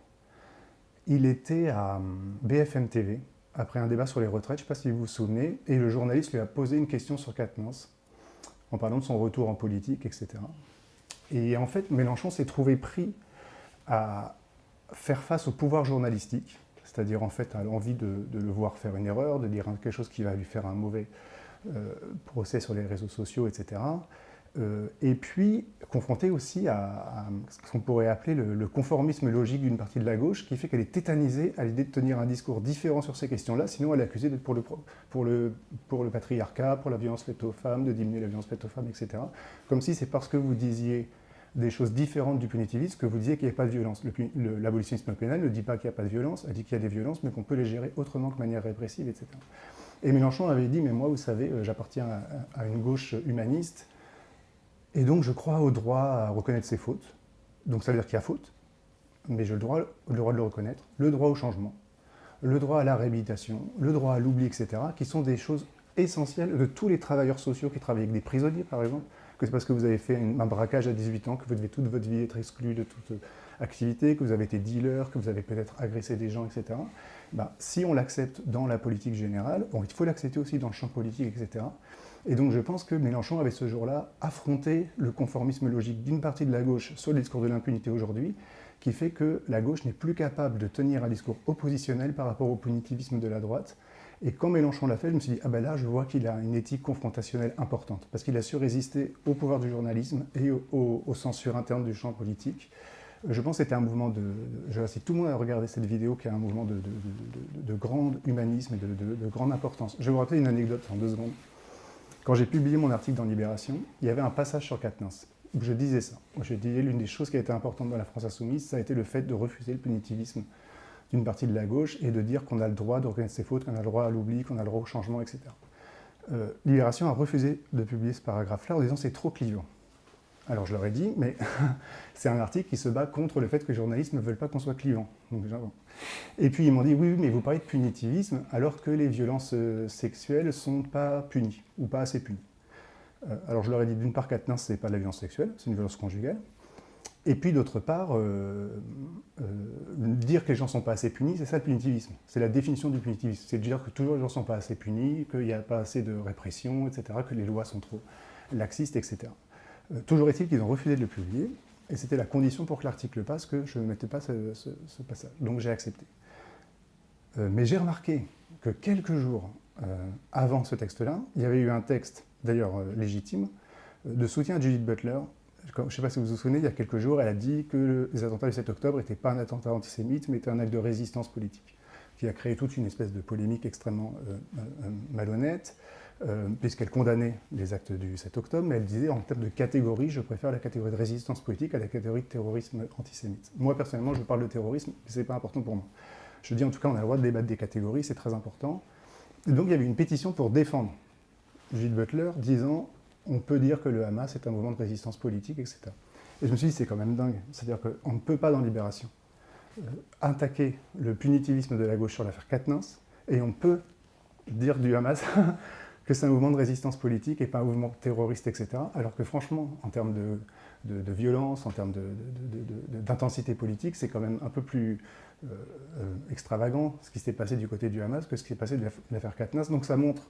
Il était à BFM TV, après un débat sur les retraites, je ne sais pas si vous vous souvenez, et le journaliste lui a posé une question sur Quatennens, en parlant de son retour en politique, etc. Et en fait, Mélenchon s'est trouvé pris à faire face au pouvoir journalistique, c'est-à-dire en fait à l'envie de le voir faire une erreur, de dire quelque chose qui va lui faire un mauvais procès sur les réseaux sociaux, etc. Et puis confronté aussi à ce qu'on pourrait appeler le conformisme logique d'une partie de la gauche, qui fait qu'elle est tétanisée à l'idée de tenir un discours différent sur ces questions-là, sinon elle est accusée d'être pour le patriarcat, pour la violence faite aux femmes, de diminuer la violence faite aux femmes, etc. Comme si c'est parce que vous disiez des choses différentes du punitivisme que vous disiez qu'il n'y avait pas de violence. L'abolitionnisme pénal ne dit pas qu'il n'y a pas de violence, elle dit qu'il y a des violences, mais qu'on peut les gérer autrement que de manière répressive, etc. Et Mélenchon avait dit, mais moi, vous savez, j'appartiens à une gauche humaniste, et donc je crois au droit à reconnaître ses fautes. Donc ça veut dire qu'il y a faute, mais j'ai le droit de le reconnaître, le droit au changement, le droit à la réhabilitation, le droit à l'oubli, etc., qui sont des choses essentielles de tous les travailleurs sociaux qui travaillent avec des prisonniers, par exemple, que c'est parce que vous avez fait un braquage à 18 ans, que vous devez toute votre vie être exclu de toute activité, que vous avez été dealer, que vous avez peut-être agressé des gens, etc. Ben, si on l'accepte dans la politique générale, bon, il faut l'accepter aussi dans le champ politique, etc. Et donc je pense que Mélenchon avait ce jour-là affronté le conformisme logique d'une partie de la gauche sur le discours de l'impunité aujourd'hui, qui fait que la gauche n'est plus capable de tenir un discours oppositionnel par rapport au punitivisme de la droite. Et quand Mélenchon l'a fait, je me suis dit, ah ben là, je vois qu'il a une éthique confrontationnelle importante, parce qu'il a su résister au pouvoir du journalisme et aux censures internes du champ politique. Je pense que c'était un mouvement j'incite tout le monde à regarder cette vidéo, qui est un mouvement de grand humanisme et de grande importance. Je vais vous rappeler une anecdote en 2 secondes. Quand j'ai publié mon article dans Libération, il y avait un passage sur Quatennens, où je disais ça. Je disais l'une des choses qui a été importante dans la France insoumise, ça a été le fait de refuser le punitivisme d'une partie de la gauche et de dire qu'on a le droit de reconnaître ses fautes, qu'on a le droit à l'oubli, qu'on a le droit au changement, etc. Libération a refusé de publier ce paragraphe-là en disant c'est trop clivant. Alors je leur ai dit, mais c'est un article qui se bat contre le fait que les journalistes ne veulent pas qu'on soit clivant. Donc, déjà, bon. Et puis ils m'ont dit, oui, mais vous parlez de punitivisme alors que les violences sexuelles ne sont pas punies, ou pas assez punies. Alors je leur ai dit, d'une part, Quatennens, ce n'est pas de la violence sexuelle, c'est une violence conjugale. Et puis d'autre part, dire que les gens ne sont pas assez punis, c'est ça le punitivisme. C'est la définition du punitivisme. C'est de dire que toujours les gens ne sont pas assez punis, qu'il n'y a pas assez de répression, etc., que les lois sont trop laxistes, etc. Toujours est-il qu'ils ont refusé de le publier, et c'était la condition pour que l'article passe que je ne mettais pas ce passage. Donc j'ai accepté. Mais j'ai remarqué que quelques jours avant ce texte-là, il y avait eu un texte, d'ailleurs légitime, de soutien à Judith Butler. Je ne sais pas si vous vous souvenez, il y a quelques jours, elle a dit que les attentats du 7 octobre n'étaient pas un attentat antisémite, mais étaient un acte de résistance politique, qui a créé toute une espèce de polémique extrêmement malhonnête, puisqu'elle condamnait les actes du 7 octobre, mais elle disait en termes de catégorie, je préfère la catégorie de résistance politique à la catégorie de terrorisme antisémite. Moi, personnellement, je parle de terrorisme, mais ce n'est pas important pour moi. Je dis en tout cas, on a le droit de débattre des catégories, c'est très important. Et donc il y avait une pétition pour défendre Judith Butler, disant on peut dire que le Hamas est un mouvement de résistance politique, etc. Et je me suis dit, c'est quand même dingue. C'est-à-dire qu'on ne peut pas, dans Libération, attaquer le punitivisme de la gauche sur l'affaire Quatennens, et on peut dire du Hamas que c'est un mouvement de résistance politique et pas un mouvement terroriste, etc. Alors que franchement, en termes de violence, en termes d'intensité politique, c'est quand même un peu plus extravagant ce qui s'est passé du côté du Hamas que ce qui s'est passé de l'affaire Quatennens. Donc ça montre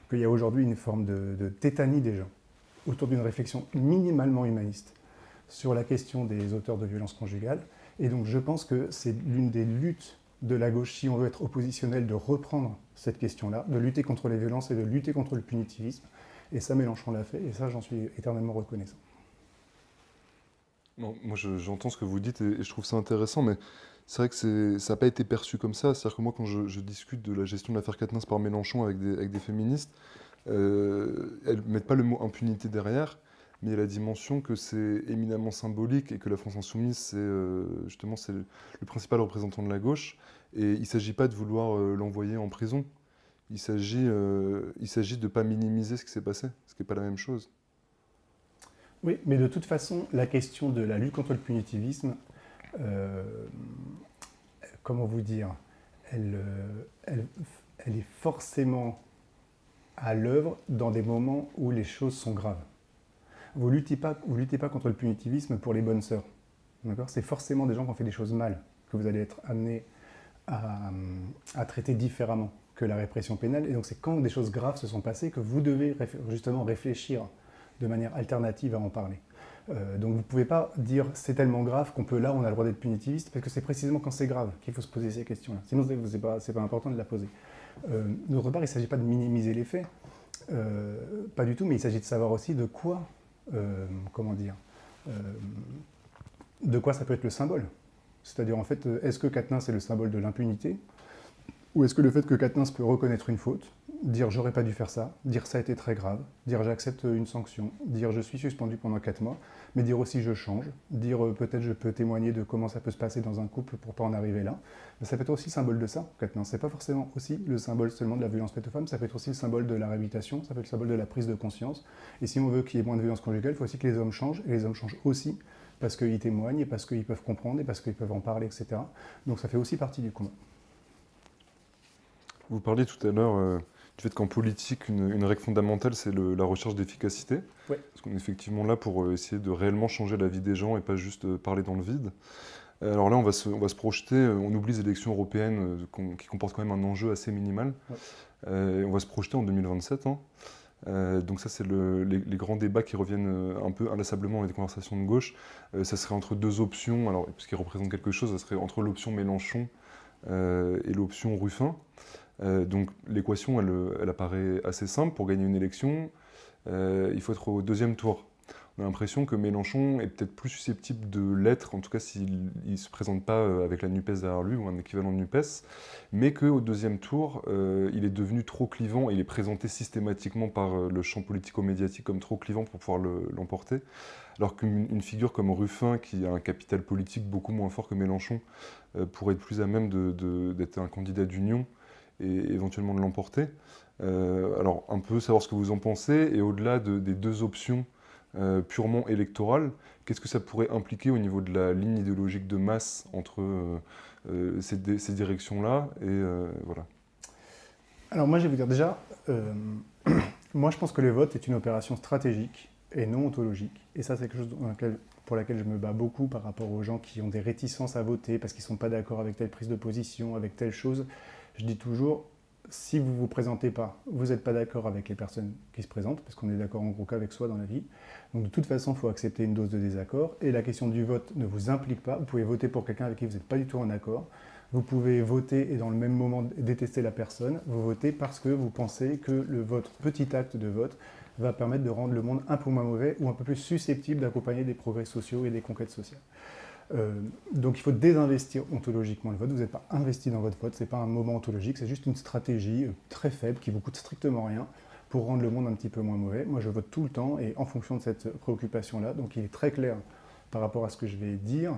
qu'il y a aujourd'hui une forme de tétanie des gens autour d'une réflexion minimalement humaniste sur la question des auteurs de violences conjugales. Et donc je pense que c'est l'une des luttes de la gauche, si on veut être oppositionnel, de reprendre cette question-là, de lutter contre les violences et de lutter contre le punitivisme. Et ça, Mélenchon l'a fait, et ça, j'en suis éternellement reconnaissant. Non, moi j'entends ce que vous dites et je trouve ça intéressant, mais c'est vrai que ça n'a pas été perçu comme ça. C'est-à-dire que moi, quand je discute de la gestion de l'affaire Quatennens par Mélenchon avec des féministes, elles ne mettent pas le mot impunité derrière, mais il y a la dimension que c'est éminemment symbolique et que la France insoumise, justement c'est le principal représentant de la gauche. Et il ne s'agit pas de vouloir l'envoyer en prison. Il s'agit de ne pas minimiser ce qui s'est passé, ce qui n'est pas la même chose. Oui, mais de toute façon, la question de la lutte contre le punitivisme, euh, comment vous dire, elle, elle, elle est forcément à l'œuvre dans des moments où les choses sont graves. Vous luttez pas contre le punitivisme pour les bonnes sœurs. D'accord. C'est forcément des gens qui ont fait des choses mal que vous allez être amené à traiter différemment que la répression pénale. Et donc c'est quand des choses graves se sont passées que vous devez justement réfléchir de manière alternative à en parler. Donc vous ne pouvez pas dire c'est tellement grave qu'on peut là on a le droit d'être punitiviste parce que c'est précisément quand c'est grave qu'il faut se poser ces questions-là. Sinon c'est pas important de la poser. D'autre part, il ne s'agit pas de minimiser les faits, pas du tout, mais il s'agit de savoir aussi de quoi, comment dire, euh, de quoi ça peut être le symbole. C'est-à-dire en fait, est-ce que Quatennens est le symbole de l'impunité? Ou est-ce que le fait que Quatennens peut reconnaître une faute, dire j'aurais pas dû faire ça, dire ça a été très grave, dire j'accepte une sanction, dire je suis suspendu pendant 4 mois, mais dire aussi je change, dire peut-être je peux témoigner de comment ça peut se passer dans un couple pour pas en arriver là. Ça peut être aussi le symbole de ça, Quatennens. C'est pas forcément aussi le symbole seulement de la violence faite aux femmes, ça peut être aussi le symbole de la réhabilitation, ça peut être le symbole de la prise de conscience. Et si on veut qu'il y ait moins de violence conjugale, il faut aussi que les hommes changent, et les hommes changent aussi parce qu'ils témoignent, et parce qu'ils peuvent comprendre, et parce qu'ils peuvent en parler, etc. Donc ça fait aussi partie du combat. Vous parliez tout à l'heure du fait qu'en politique, une règle fondamentale, c'est la recherche d'efficacité. Ouais. Parce qu'on est effectivement là pour essayer de réellement changer la vie des gens et pas juste parler dans le vide. Alors là, on va se projeter, on oublie les élections européennes qui comportent quand même un enjeu assez minimal. Ouais. On va se projeter en 2027. Hein. Donc ça, c'est les grands débats qui reviennent un peu inlassablement dans les conversations de gauche. Ça serait entre deux options, alors, parce qu'ils représentent quelque chose, ça serait entre l'option Mélenchon et l'option Ruffin. Donc l'équation, elle apparaît assez simple. Pour gagner une élection, il faut être au deuxième tour. On a l'impression que Mélenchon est peut-être plus susceptible de l'être, en tout cas s'il ne se présente pas avec la NUPES derrière lui ou un équivalent de NUPES, mais qu'au deuxième tour, il est devenu trop clivant et il est présenté systématiquement par le champ politico-médiatique comme trop clivant pour pouvoir l'emporter. Alors qu'une figure comme Ruffin, qui a un capital politique beaucoup moins fort que Mélenchon, pourrait être plus à même d'être un candidat d'union et éventuellement de l'emporter. Alors un peu savoir ce que vous en pensez, et au-delà des deux options purement électorales, qu'est-ce que ça pourrait impliquer au niveau de la ligne idéologique de masse entre ces directions-là et voilà. Alors moi je vais vous dire déjà, moi je pense que le vote est une opération stratégique et non ontologique. Et ça c'est quelque chose pour laquelle je me bats beaucoup par rapport aux gens qui ont des réticences à voter parce qu'ils ne sont pas d'accord avec telle prise de position, avec telle chose. Je dis toujours, si vous ne vous présentez pas, vous n'êtes pas d'accord avec les personnes qui se présentent, parce qu'on est d'accord en gros qu'avec soi dans la vie. Donc de toute façon, il faut accepter une dose de désaccord. Et la question du vote ne vous implique pas. Vous pouvez voter pour quelqu'un avec qui vous n'êtes pas du tout en accord. Vous pouvez voter et dans le même moment détester la personne. Vous votez parce que vous pensez que votre petit acte de vote va permettre de rendre le monde un peu moins mauvais ou un peu plus susceptible d'accompagner des progrès sociaux et des conquêtes sociales. Donc il faut désinvestir ontologiquement le vote. Vous n'êtes pas investi dans votre vote, ce n'est pas un moment ontologique, c'est juste une stratégie très faible qui vous coûte strictement rien pour rendre le monde un petit peu moins mauvais. Moi je vote tout le temps et en fonction de cette préoccupation-là, donc il est très clair par rapport à ce que je vais dire,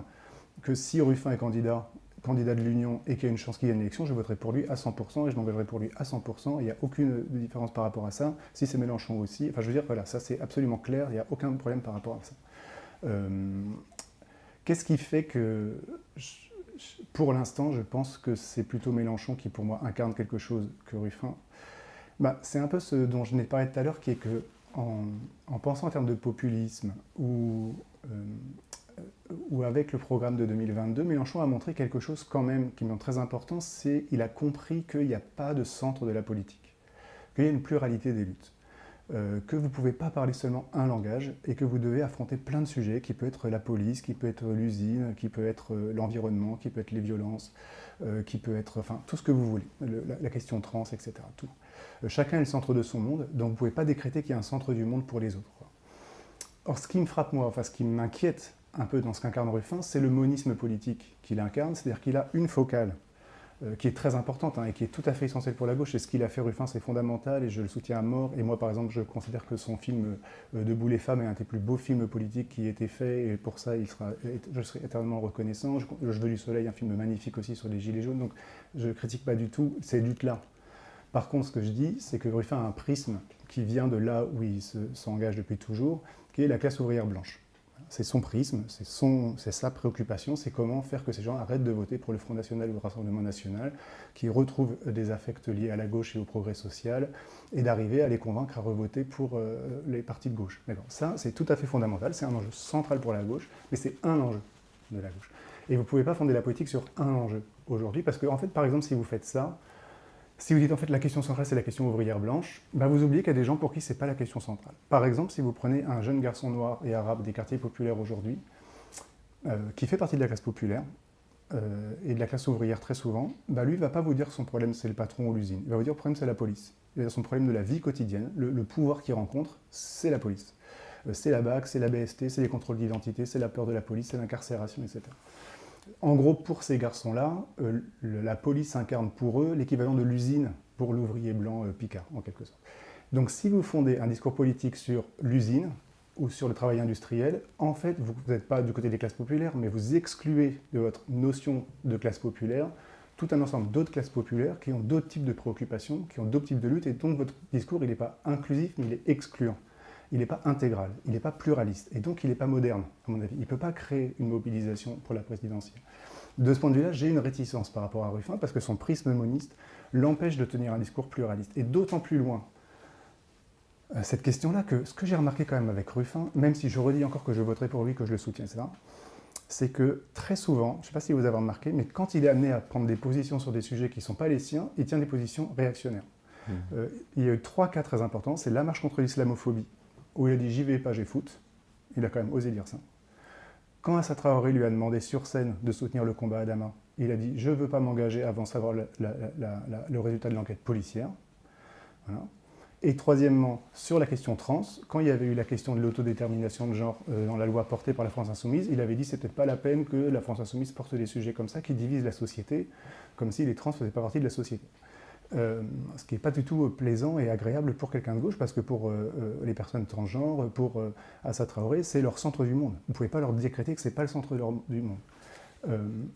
que si Ruffin est candidat de l'Union et qu'il y a une chance qu'il gagne l'élection, je voterai pour lui à 100% et je m'engagerai pour lui à 100%. Il n'y a aucune différence par rapport à ça. Si c'est Mélenchon aussi, enfin je veux dire, voilà, ça c'est absolument clair, il n'y a aucun problème par rapport à ça. Qu'est-ce qui fait que, pour l'instant, je pense que c'est plutôt Mélenchon qui, pour moi, incarne quelque chose que Ruffin? C'est un peu ce dont je n'ai parlé tout à l'heure, qui est que, en pensant en termes de populisme, ou avec le programme de 2022, Mélenchon a montré quelque chose quand même qui est très important, c'est qu'il a compris qu'il n'y a pas de centre de la politique, qu'il y a une pluralité des luttes. Que vous ne pouvez pas parler seulement un langage et que vous devez affronter plein de sujets, qui peut être la police, qui peut être l'usine, qui peut être l'environnement, qui peut être les violences, qui peut être enfin, tout ce que vous voulez, la question trans, etc. Tout. Chacun est le centre de son monde, donc vous ne pouvez pas décréter qu'il y a un centre du monde pour les autres. Or, ce qui me frappe, moi, enfin ce qui m'inquiète un peu dans ce qu'incarne Ruffin, c'est le monisme politique qu'il incarne, c'est-à-dire qu'il a une focale qui est très importante et qui est tout à fait essentielle pour la gauche. Et ce qu'il a fait, Ruffin, c'est fondamental et je le soutiens à mort. Et moi, par exemple, je considère que son film Debout les femmes est un des plus beaux films politiques qui ait été fait. Et pour ça, je serai éternellement reconnaissant. Je veux du soleil, un film magnifique aussi sur les Gilets jaunes. Donc, je ne critique pas du tout ces luttes-là. Par contre, ce que je dis, c'est que Ruffin a un prisme qui vient de là où il s'engage depuis toujours, qui est la classe ouvrière blanche. C'est son prisme, c'est sa préoccupation, c'est comment faire que ces gens arrêtent de voter pour le Front National ou le Rassemblement National, qui retrouvent des affects liés à la gauche et au progrès social, et d'arriver à les convaincre à revoter pour les partis de gauche. Ça, c'est tout à fait fondamental, c'est un enjeu central pour la gauche, mais c'est un enjeu de la gauche. Et vous ne pouvez pas fonder la politique sur un enjeu aujourd'hui, parce que, en fait, par exemple, si vous faites ça, si vous dites en fait la question centrale c'est la question ouvrière blanche, vous oubliez qu'il y a des gens pour qui ce n'est pas la question centrale. Par exemple, si vous prenez un jeune garçon noir et arabe des quartiers populaires aujourd'hui, qui fait partie de la classe populaire et de la classe ouvrière très souvent, lui il ne va pas vous dire que son problème c'est le patron ou l'usine, il va vous dire que le problème c'est la police. Il va dire son problème de la vie quotidienne, le pouvoir qu'il rencontre, c'est la police. C'est la BAC, c'est la BST, c'est les contrôles d'identité, c'est la peur de la police, c'est l'incarcération, etc. En gros, pour ces garçons-là, la police incarne pour eux l'équivalent de l'usine pour l'ouvrier blanc picard, en quelque sorte. Donc si vous fondez un discours politique sur l'usine ou sur le travail industriel, en fait, vous n'êtes pas du côté des classes populaires, mais vous excluez de votre notion de classe populaire tout un ensemble d'autres classes populaires qui ont d'autres types de préoccupations, qui ont d'autres types de luttes, et donc votre discours, il n'est pas inclusif, mais il est excluant. Il n'est pas intégral, il n'est pas pluraliste, et donc il n'est pas moderne, à mon avis. Il ne peut pas créer une mobilisation pour la présidentielle. De ce point de vue-là, j'ai une réticence par rapport à Ruffin, parce que son prisme moniste l'empêche de tenir un discours pluraliste. Et d'autant plus loin, cette question-là, que ce que j'ai remarqué quand même avec Ruffin, même si je redis encore que je voterai pour lui, que je le soutiens, etc., c'est que très souvent, je ne sais pas si vous avez remarqué, mais quand il est amené à prendre des positions sur des sujets qui ne sont pas les siens, il tient des positions réactionnaires. Il y a eu 3 cas très importants, c'est la marche contre l'islamophobie, où il a dit « j'y vais pas, j'ai foot ». Il a quand même osé dire ça. Quand Assa Traoré lui a demandé sur scène de soutenir le combat à Damas, il a dit « je ne veux pas m'engager avant de savoir le résultat de l'enquête policière ». Voilà. Et troisièmement, sur la question trans, quand il y avait eu la question de l'autodétermination de genre dans la loi portée par la France Insoumise, il avait dit que ce n'était pas la peine que la France Insoumise porte des sujets comme ça qui divisent la société, comme si les trans ne faisaient pas partie de la société. Ce qui n'est pas du tout plaisant et agréable pour quelqu'un de gauche, parce que pour les personnes transgenres, pour Assa Traoré, c'est leur centre du monde. Vous ne pouvez pas leur décréter que ce n'est pas le centre du monde.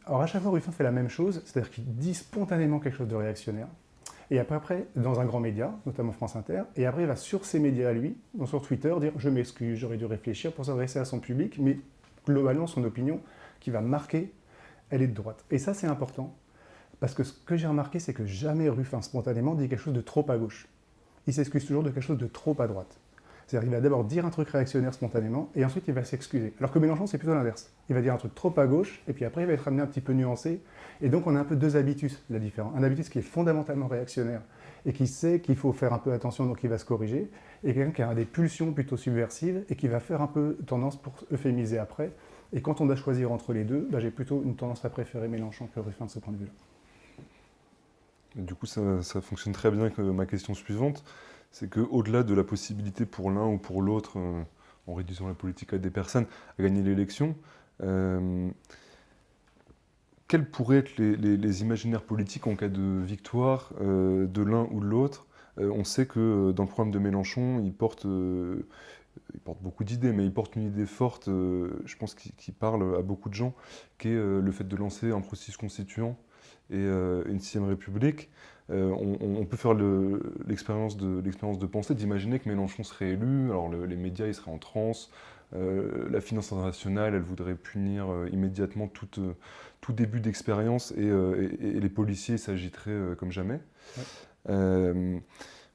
Alors à chaque fois, Ruffin fait la même chose, c'est-à-dire qu'il dit spontanément quelque chose de réactionnaire, et après, dans un grand média, notamment France Inter, et après il va sur ces médias à lui, sur Twitter, dire « je m'excuse, j'aurais dû réfléchir » pour s'adresser à son public, mais globalement, son opinion qui va marquer, elle est de droite. Et ça, c'est important. Parce que ce que j'ai remarqué, c'est que jamais Ruffin, spontanément, dit quelque chose de trop à gauche. Il s'excuse toujours de quelque chose de trop à droite. C'est-à-dire qu'il va d'abord dire un truc réactionnaire spontanément, et ensuite il va s'excuser. Alors que Mélenchon, c'est plutôt l'inverse. Il va dire un truc trop à gauche, et puis après il va être amené un petit peu nuancé. Et donc on a un peu 2 habitus, là, différents. Un habitus qui est fondamentalement réactionnaire, et qui sait qu'il faut faire un peu attention, donc il va se corriger, et quelqu'un qui a des pulsions plutôt subversives, et qui va faire un peu tendance pour euphémiser après. Et quand on doit choisir entre les deux, j'ai plutôt une tendance à préférer Mélenchon que Ruffin de ce point de vue-là. Du coup, ça fonctionne très bien avec ma question suivante. C'est qu'au-delà de la possibilité pour l'un ou pour l'autre, en réduisant la politique à des personnes, à gagner l'élection, quels pourraient être les imaginaires politiques en cas de victoire de l'un ou de l'autre? On sait que dans le programme de Mélenchon, il porte beaucoup d'idées, mais il porte une idée forte, je pense, qui parle à beaucoup de gens, qui est le fait de lancer un processus constituant et une 6ème République. On peut faire l'expérience de pensée, d'imaginer que Mélenchon serait élu, alors les médias ils seraient en transe, la finance internationale elle voudrait punir immédiatement tout début d'expérience et les policiers s'agiteraient comme jamais. Ouais.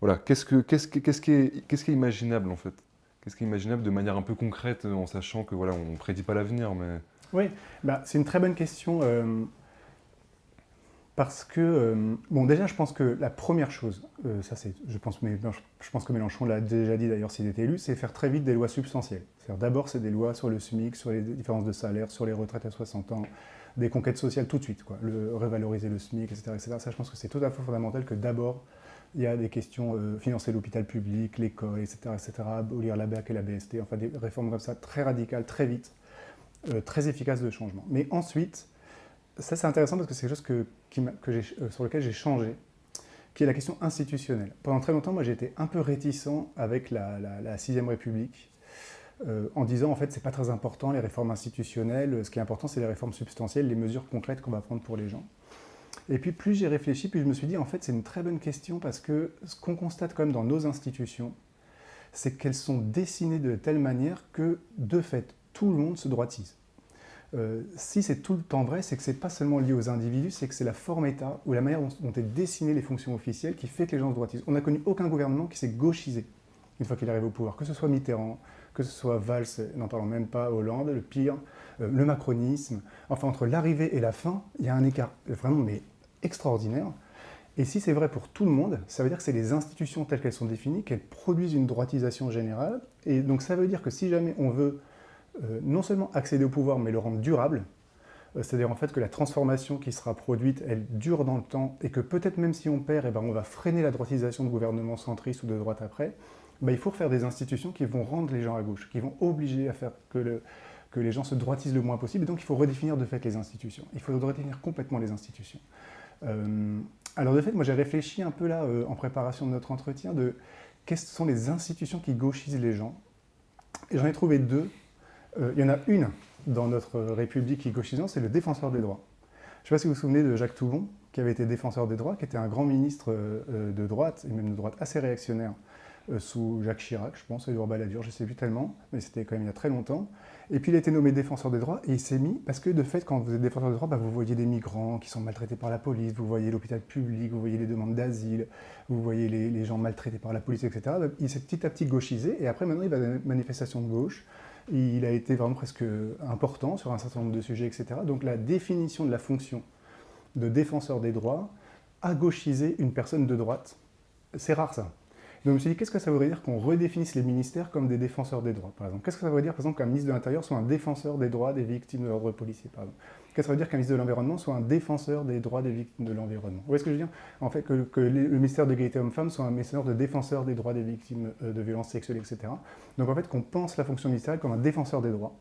Voilà, qu'est-ce qui est imaginable en fait? Qu'est-ce qui est imaginable de manière un peu concrète en sachant que voilà, on ne prédit pas l'avenir, mais... Oui, c'est une très bonne question. Parce que, déjà, je pense que la première chose, je pense que Mélenchon l'a déjà dit d'ailleurs s'il était élu, c'est faire très vite des lois substantielles. D'abord, c'est des lois sur le SMIC, sur les différences de salaire, sur les retraites à 60 ans, des conquêtes sociales tout de suite, revaloriser le SMIC, etc., etc. Ça, je pense que c'est tout à fait fondamental que d'abord, il y a des questions, financer l'hôpital public, l'école, etc., abolir la BAC et la BST, enfin des réformes comme ça, très radicales, très vite. très efficace de changement. Mais ensuite, ça c'est intéressant parce que c'est quelque chose sur lequel j'ai changé, qui est la question institutionnelle. Pendant très longtemps, moi j'ai été un peu réticent avec la 6ème République, en disant en fait c'est pas très important les réformes institutionnelles, ce qui est important c'est les réformes substantielles, les mesures concrètes qu'on va prendre pour les gens. Et puis plus j'ai réfléchi, plus je me suis dit en fait c'est une très bonne question parce que ce qu'on constate quand même dans nos institutions, c'est qu'elles sont dessinées de telle manière que de fait tout le monde se droitise. Si c'est tout le temps vrai, c'est que c'est pas seulement lié aux individus, c'est que c'est la forme État ou la manière dont est dessinées les fonctions officielles qui fait que les gens se droitisent. On n'a connu aucun gouvernement qui s'est gauchisé une fois qu'il arrive au pouvoir, que ce soit Mitterrand, que ce soit Valls, n'en parlons même pas, Hollande, le pire, le macronisme. Enfin, entre l'arrivée et la fin, il y a un écart vraiment mais extraordinaire. Et si c'est vrai pour tout le monde, ça veut dire que c'est les institutions telles qu'elles sont définies, qu'elles produisent une droitisation générale. Et donc ça veut dire que si jamais on veut non seulement accéder au pouvoir, mais le rendre durable, c'est-à-dire en fait que la transformation qui sera produite, elle dure dans le temps, et que peut-être même si on perd, eh ben, on va freiner la droitisation de gouvernements centristes ou de droite après, ben, il faut refaire des institutions qui vont rendre les gens à gauche, qui vont obliger à faire que les gens se droitisent le moins possible, et donc il faut redéfinir de fait les institutions. Il faut redéfinir complètement les institutions. Alors de fait, moi j'ai réfléchi un peu là, en préparation de notre entretien, de quelles sont les institutions qui gauchisent les gens. Et j'en ai trouvé deux. Il y en a une dans notre République qui est gauchisante, c'est le défenseur des droits. Je ne sais pas si vous vous souvenez de Jacques Toubon, qui avait été défenseur des droits, qui était un grand ministre de droite, et même de droite assez réactionnaire, sous Jacques Chirac, je pense, et Balladur, je ne sais plus tellement, mais c'était quand même il y a très longtemps. Et puis il a été nommé défenseur des droits, et il s'est mis, parce que de fait, quand vous êtes défenseur des droits, bah, vous voyez des migrants qui sont maltraités par la police, vous voyez l'hôpital public, vous voyez les demandes d'asile, vous voyez les gens maltraités par la police, etc. Donc, il s'est petit à petit gauchisé, et après maintenant il va dans des manifestations de gauche. Il a été vraiment presque important sur un certain nombre de sujets, etc. Donc la définition de la fonction de défenseur des droits a gauchisé une personne de droite. C'est rare ça. Donc je me suis dit, qu'est-ce que ça voudrait dire qu'on redéfinisse les ministères comme des défenseurs des droits, par exemple? Qu'est-ce que ça voudrait dire, par exemple, qu'un ministre de l'Intérieur soit un défenseur des droits des victimes de l'ordre policier, par exemple? Qu'est-ce que ça veut dire qu'un ministre de l'Environnement soit un défenseur des droits des victimes de l'environnement? Vous voyez ce que je veux dire? En fait, que le ministère de l'égalité homme-femme soit un ministère de défenseur des droits des victimes de violences sexuelles, etc. Donc en fait, qu'on pense la fonction ministérielle comme un défenseur des droits.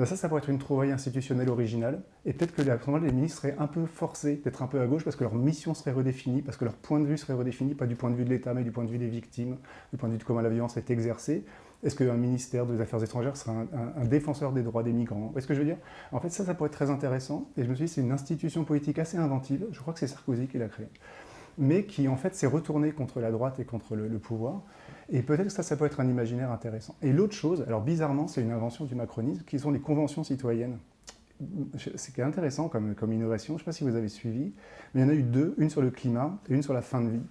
Ça pourrait être une trouvaille institutionnelle originale, et peut-être que à ce moment-là, les ministres seraient un peu forcés d'être un peu à gauche parce que leur mission serait redéfinie, parce que leur point de vue serait redéfini, pas du point de vue de l'État, mais du point de vue des victimes, du point de vue de comment la violence est exercée. Est-ce qu'un ministère des Affaires étrangères serait un défenseur des droits des migrants? Vous voyez ce que je veux dire? En fait, ça pourrait être très intéressant, et je me suis dit, c'est une institution politique assez inventive, je crois que c'est Sarkozy qui l'a créée, mais qui en fait s'est retournée contre la droite et contre le pouvoir. Et peut-être que ça peut être un imaginaire intéressant. Et l'autre chose, alors bizarrement, c'est une invention du macronisme, qui sont les conventions citoyennes. C'est intéressant comme innovation, je ne sais pas si vous avez suivi, mais il y en a eu deux, une sur le climat et une sur la fin de vie,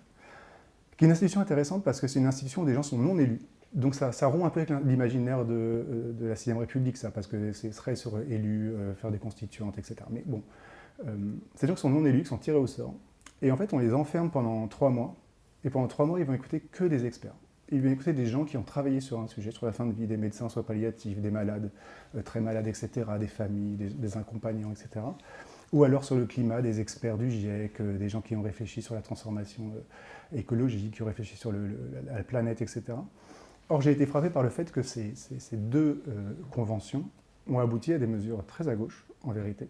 qui est une institution intéressante parce que c'est une institution où des gens sont non élus. Donc ça rompt un peu avec l'imaginaire de la 6ème République, ça, parce que ce serait sur élus, faire des constituantes, etc. Mais bon, ces gens qui sont non élus, qui sont tirés au sort, et en fait on les enferme pendant 3 mois, et pendant 3 mois ils vont écouter que des experts. Ils vont écouter des gens qui ont travaillé sur un sujet, sur la fin de vie, des médecins, soit palliatifs, des malades, très malades, etc., des familles, des accompagnants, etc. Ou alors sur le climat, des experts du GIEC, des gens qui ont réfléchi sur la transformation écologique, qui ont réfléchi sur la planète, etc. Or, j'ai été frappé par le fait que ces deux conventions ont abouti à des mesures très à gauche, en vérité,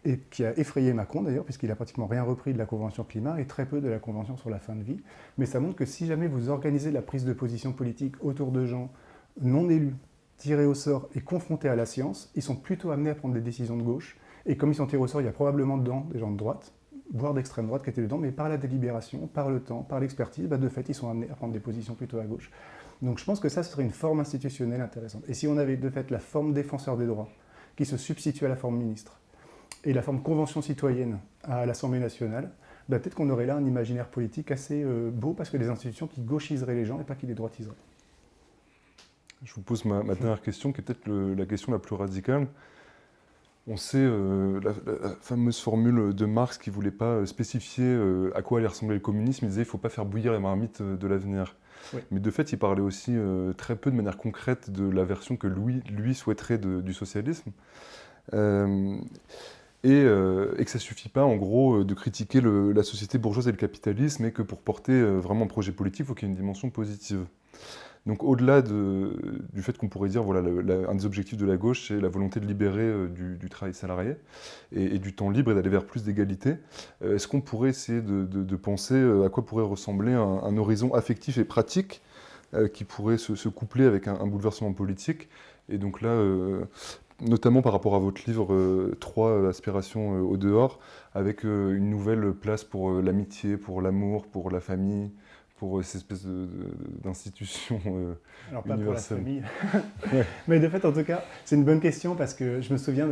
et qui a effrayé Macron d'ailleurs, puisqu'il n'a pratiquement rien repris de la Convention climat et très peu de la Convention sur la fin de vie. Mais ça montre que si jamais vous organisez la prise de position politique autour de gens non élus, tirés au sort et confrontés à la science, ils sont plutôt amenés à prendre des décisions de gauche. Et comme ils sont tirés au sort, il y a probablement dedans des gens de droite, voire d'extrême droite qui étaient dedans, mais par la délibération, par le temps, par l'expertise, de fait, ils sont amenés à prendre des positions plutôt à gauche. Donc je pense que ça, ce serait une forme institutionnelle intéressante. Et si on avait de fait la forme défenseur des droits, qui se substitue à la forme ministre, et la forme convention citoyenne à l'Assemblée nationale, peut-être qu'on aurait là un imaginaire politique assez beau, parce que des institutions qui gauchiseraient les gens et pas qui les droitiseraient. Je vous pose ma dernière question, qui est peut-être la question la plus radicale. On sait la fameuse formule de Marx qui ne voulait pas spécifier à quoi allait ressembler le communisme. Il disait qu'il ne faut pas faire bouillir la marmite de l'avenir. Oui. Mais de fait, il parlait aussi très peu de manière concrète de la version que lui souhaiterait du socialisme. Et que ça ne suffit pas, en gros, de critiquer la société bourgeoise et le capitalisme, et que pour porter vraiment un projet politique, il faut qu'il y ait une dimension positive. Donc au-delà du fait qu'on pourrait dire, voilà, un des objectifs de la gauche, c'est la volonté de libérer du travail salarié et du temps libre et d'aller vers plus d'égalité, est-ce qu'on pourrait essayer de penser à quoi pourrait ressembler un horizon affectif et pratique qui pourrait se coupler avec un bouleversement politique? Et donc là, notamment par rapport à votre livre 3 aspirations au dehors, avec une nouvelle place pour l'amitié, pour l'amour, pour la famille, pour ces espèces d'institutions Alors pas pour la universelles. famille, Ouais. mais de fait en tout cas c'est une bonne question parce que je me souviens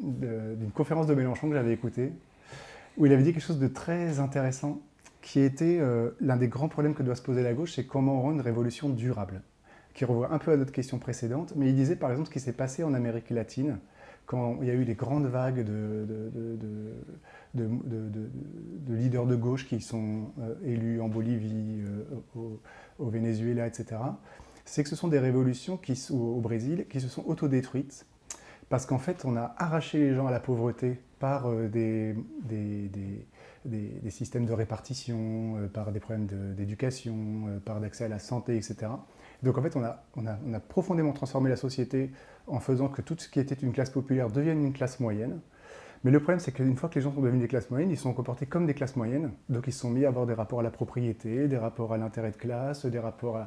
d'une conférence de Mélenchon que j'avais écoutée où il avait dit quelque chose de très intéressant qui était l'un des grands problèmes que doit se poser la gauche, c'est comment rendre une révolution durable, qui renvoie un peu à notre question précédente, mais il disait par exemple ce qui s'est passé en Amérique latine quand il y a eu les grandes vagues de leaders de gauche qui sont élus en Bolivie, au Venezuela, etc. C'est que ce sont des révolutions au Brésil qui se sont autodétruites parce qu'en fait on a arraché les gens à la pauvreté par des systèmes de répartition, par des problèmes d'éducation, par d'accès à la santé, etc. Donc en fait, on a profondément transformé la société en faisant que tout ce qui était une classe populaire devienne une classe moyenne. Mais le problème, c'est qu'une fois que les gens sont devenus des classes moyennes, ils sont comportés comme des classes moyennes. Donc ils se sont mis à avoir des rapports à la propriété, des rapports à l'intérêt de classe, des rapports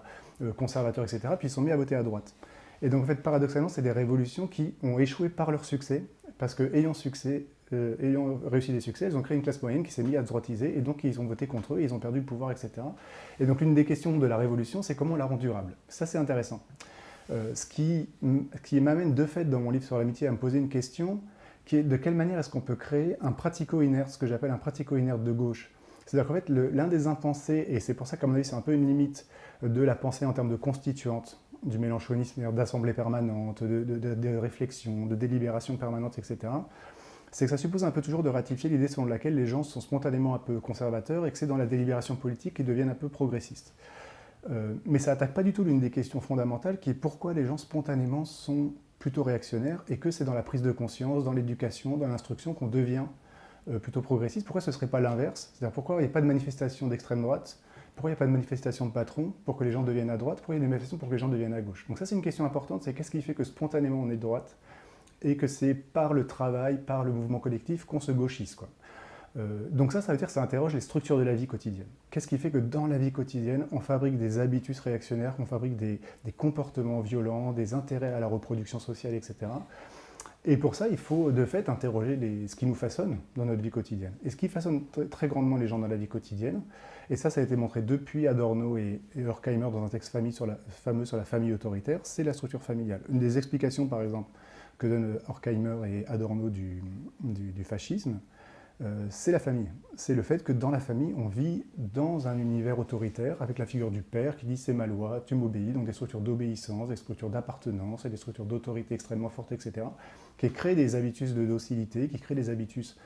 conservateurs, etc. Puis ils se sont mis à voter à droite. Et donc en fait, paradoxalement, c'est des révolutions qui ont échoué par leur succès, parce qu'ayant réussi des succès, elles ont créé une classe moyenne qui s'est mise à droitiser, et donc ils ont voté contre eux, ils ont perdu le pouvoir, etc. Et donc l'une des questions de la révolution, c'est comment on la rend durable. Ça, c'est intéressant. Ce qui m'amène de fait dans mon livre sur l'amitié à me poser une question qui est de quelle manière est-ce qu'on peut créer un pratico-inerte, ce que j'appelle un pratico-inerte de gauche. C'est-à-dire qu'en fait, l'un des impensés, et c'est pour ça qu'à mon avis c'est un peu une limite de la pensée en termes de constituante, du mélenchonisme, d'assemblée permanente, de réflexion, de délibération permanente, etc., c'est que ça suppose un peu toujours de ratifier l'idée selon laquelle les gens sont spontanément un peu conservateurs et que c'est dans la délibération politique qu'ils deviennent un peu progressistes. Mais ça n'attaque pas du tout l'une des questions fondamentales qui est pourquoi les gens spontanément sont plutôt réactionnaires et que c'est dans la prise de conscience, dans l'éducation, dans l'instruction qu'on devient plutôt progressiste. Pourquoi ce ne serait pas l'inverse? C'est-à-dire pourquoi il n'y a pas de manifestation d'extrême droite? Pourquoi il n'y a pas de manifestation de patron pour que les gens deviennent à droite? Pourquoi il y a des manifestations pour que les gens deviennent à gauche? Donc ça c'est une question importante, c'est qu'est-ce qui fait que spontanément on est de droite et que c'est par le travail, par le mouvement collectif qu'on se gauchise, quoi. Donc ça veut dire que ça interroge les structures de la vie quotidienne. Qu'est-ce qui fait que dans la vie quotidienne, on fabrique des habitus réactionnaires, qu'on fabrique des comportements violents, des intérêts à la reproduction sociale, etc. Et pour ça, il faut de fait interroger ce qui nous façonne dans notre vie quotidienne. Et ce qui façonne très grandement les gens dans la vie quotidienne, et ça a été montré depuis Adorno et Horkheimer dans un texte fameux sur la famille autoritaire, c'est la structure familiale. Une des explications, par exemple, que donnent Horkheimer et Adorno du fascisme, c'est la famille. C'est le fait que dans la famille, on vit dans un univers autoritaire avec la figure du père qui dit c'est ma loi, tu m'obéis, donc des structures d'obéissance, des structures d'appartenance et des structures d'autorité extrêmement fortes, etc., qui créent des habitus de docilité, qui créent des habitus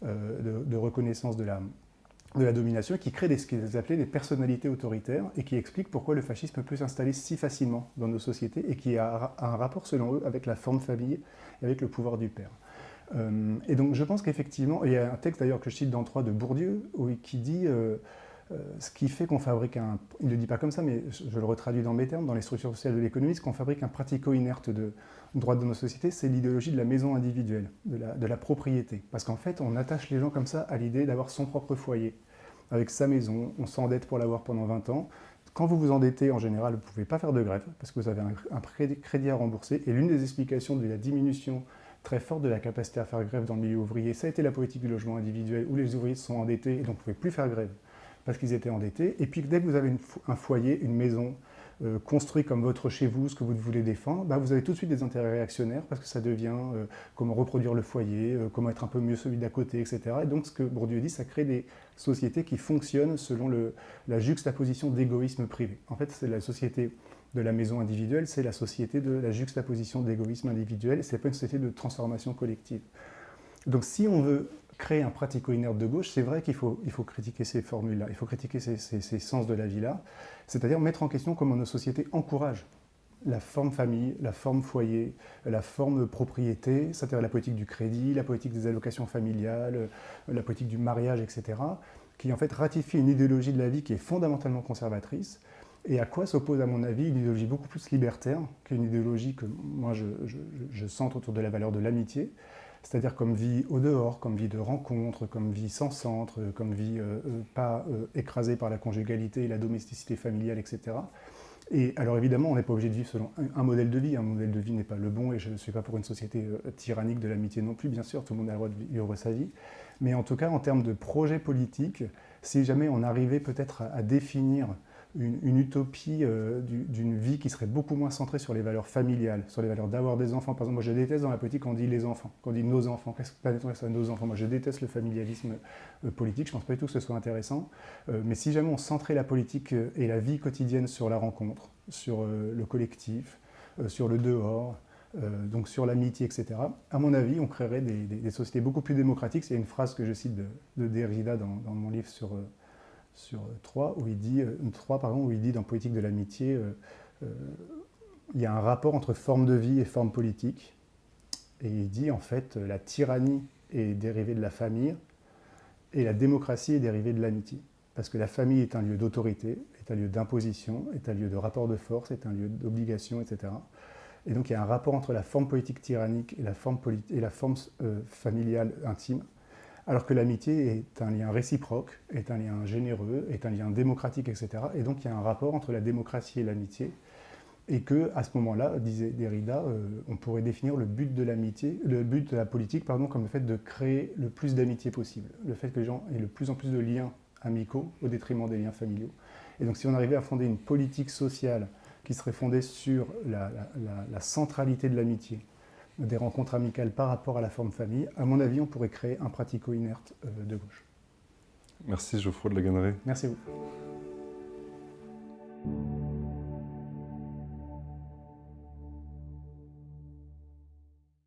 de reconnaissance de la domination, qui créent ce qu'ils appelaient des personnalités autoritaires et qui expliquent pourquoi le fascisme peut s'installer si facilement dans nos sociétés et qui a un rapport, selon eux, avec la forme famille et avec le pouvoir du père. Et donc je pense qu'effectivement, il y a un texte d'ailleurs que je cite dans 3 de Bourdieu, qui dit ce qui fait qu'on fabrique il ne le dit pas comme ça, mais je le retraduis dans mes termes, dans les structures sociales de l'économie, ce qu'on fabrique un pratico-inerte de droite de nos sociétés, c'est l'idéologie de la maison individuelle, de la propriété. Parce qu'en fait, on attache les gens comme ça à l'idée d'avoir son propre foyer, avec sa maison, on s'endette pour l'avoir pendant 20 ans. Quand vous vous endettez, en général, vous ne pouvez pas faire de grève, parce que vous avez un crédit à rembourser, et l'une des explications de la diminution très forte de la capacité à faire grève dans le milieu ouvrier, ça a été la politique du logement individuel, où les ouvriers se sont endettés et donc ne pouvaient plus faire grève parce qu'ils étaient endettés. Et puis dès que vous avez un foyer, une maison construit comme votre chez vous, ce que vous voulez défendre, bah, vous avez tout de suite des intérêts réactionnaires parce que ça devient comment reproduire le foyer, comment être un peu mieux celui d'à côté, etc. Et donc ce que Bourdieu dit, ça crée des sociétés qui fonctionnent selon la juxtaposition d'égoïsme privé. En fait, c'est la société de la maison individuelle, c'est la société de la juxtaposition d'égoïsme individuel, et c'est pas une société de transformation collective. Donc si on veut créer un pratico-inerte de gauche, c'est vrai qu'il faut critiquer ces formules-là, il faut critiquer ces sens de la vie-là, c'est-à-dire mettre en question comment nos sociétés encouragent la forme famille, la forme foyer, la forme propriété, c'est-à-dire la politique du crédit, la politique des allocations familiales, la politique du mariage, etc., qui en fait ratifie une idéologie de la vie qui est fondamentalement conservatrice, Et à quoi s'oppose, à mon avis, une idéologie beaucoup plus libertaire qu'une idéologie que moi je centre autour de la valeur de l'amitié, c'est-à-dire comme vie au dehors, comme vie de rencontre, comme vie sans centre, comme vie pas écrasée par la conjugalité, la domesticité familiale, etc. Et alors évidemment, on n'est pas obligé de vivre selon un modèle de vie. Un modèle de vie n'est pas le bon, et je ne suis pas pour une société tyrannique de l'amitié non plus, bien sûr, tout le monde a le droit de vivre sa vie. Mais en tout cas, en termes de projet politique, si jamais on arrivait peut-être à définir une utopie d'une vie qui serait beaucoup moins centrée sur les valeurs familiales, sur les valeurs d'avoir des enfants. Par exemple, moi je déteste dans la politique quand on dit les enfants, quand on dit nos enfants. Qu'est-ce que ça, nos enfants? Moi je déteste le familialisme politique, je ne pense pas du tout que ce soit intéressant. Mais si jamais on centrait la politique et la vie quotidienne sur la rencontre, sur le collectif, sur le dehors, donc sur l'amitié, etc., à mon avis, on créerait des sociétés beaucoup plus démocratiques. C'est une phrase que je cite de Derrida dans mon livre sur Troyes, où il dit dans Politique de l'amitié, il y a un rapport entre forme de vie et forme politique. Et il dit en fait, la tyrannie est dérivée de la famille et la démocratie est dérivée de l'amitié. Parce que la famille est un lieu d'autorité, est un lieu d'imposition, est un lieu de rapport de force, est un lieu d'obligation, etc. Et donc il y a un rapport entre la forme politique tyrannique et la forme familiale intime. Alors que l'amitié est un lien réciproque, est un lien généreux, est un lien démocratique, etc. Et donc il y a un rapport entre la démocratie et l'amitié. Et qu'à ce moment-là, disait Derrida, on pourrait définir le but de l'amitié, le but de la politique, pardon, comme le fait de créer le plus d'amitié possible. Le fait que les gens aient de plus en plus de liens amicaux au détriment des liens familiaux. Et donc si on arrivait à fonder une politique sociale qui serait fondée sur la centralité de l'amitié, des rencontres amicales par rapport à la forme famille, à mon avis, on pourrait créer un pratico-inerte de gauche. Merci Geoffroy de la Gannerie. Merci beaucoup.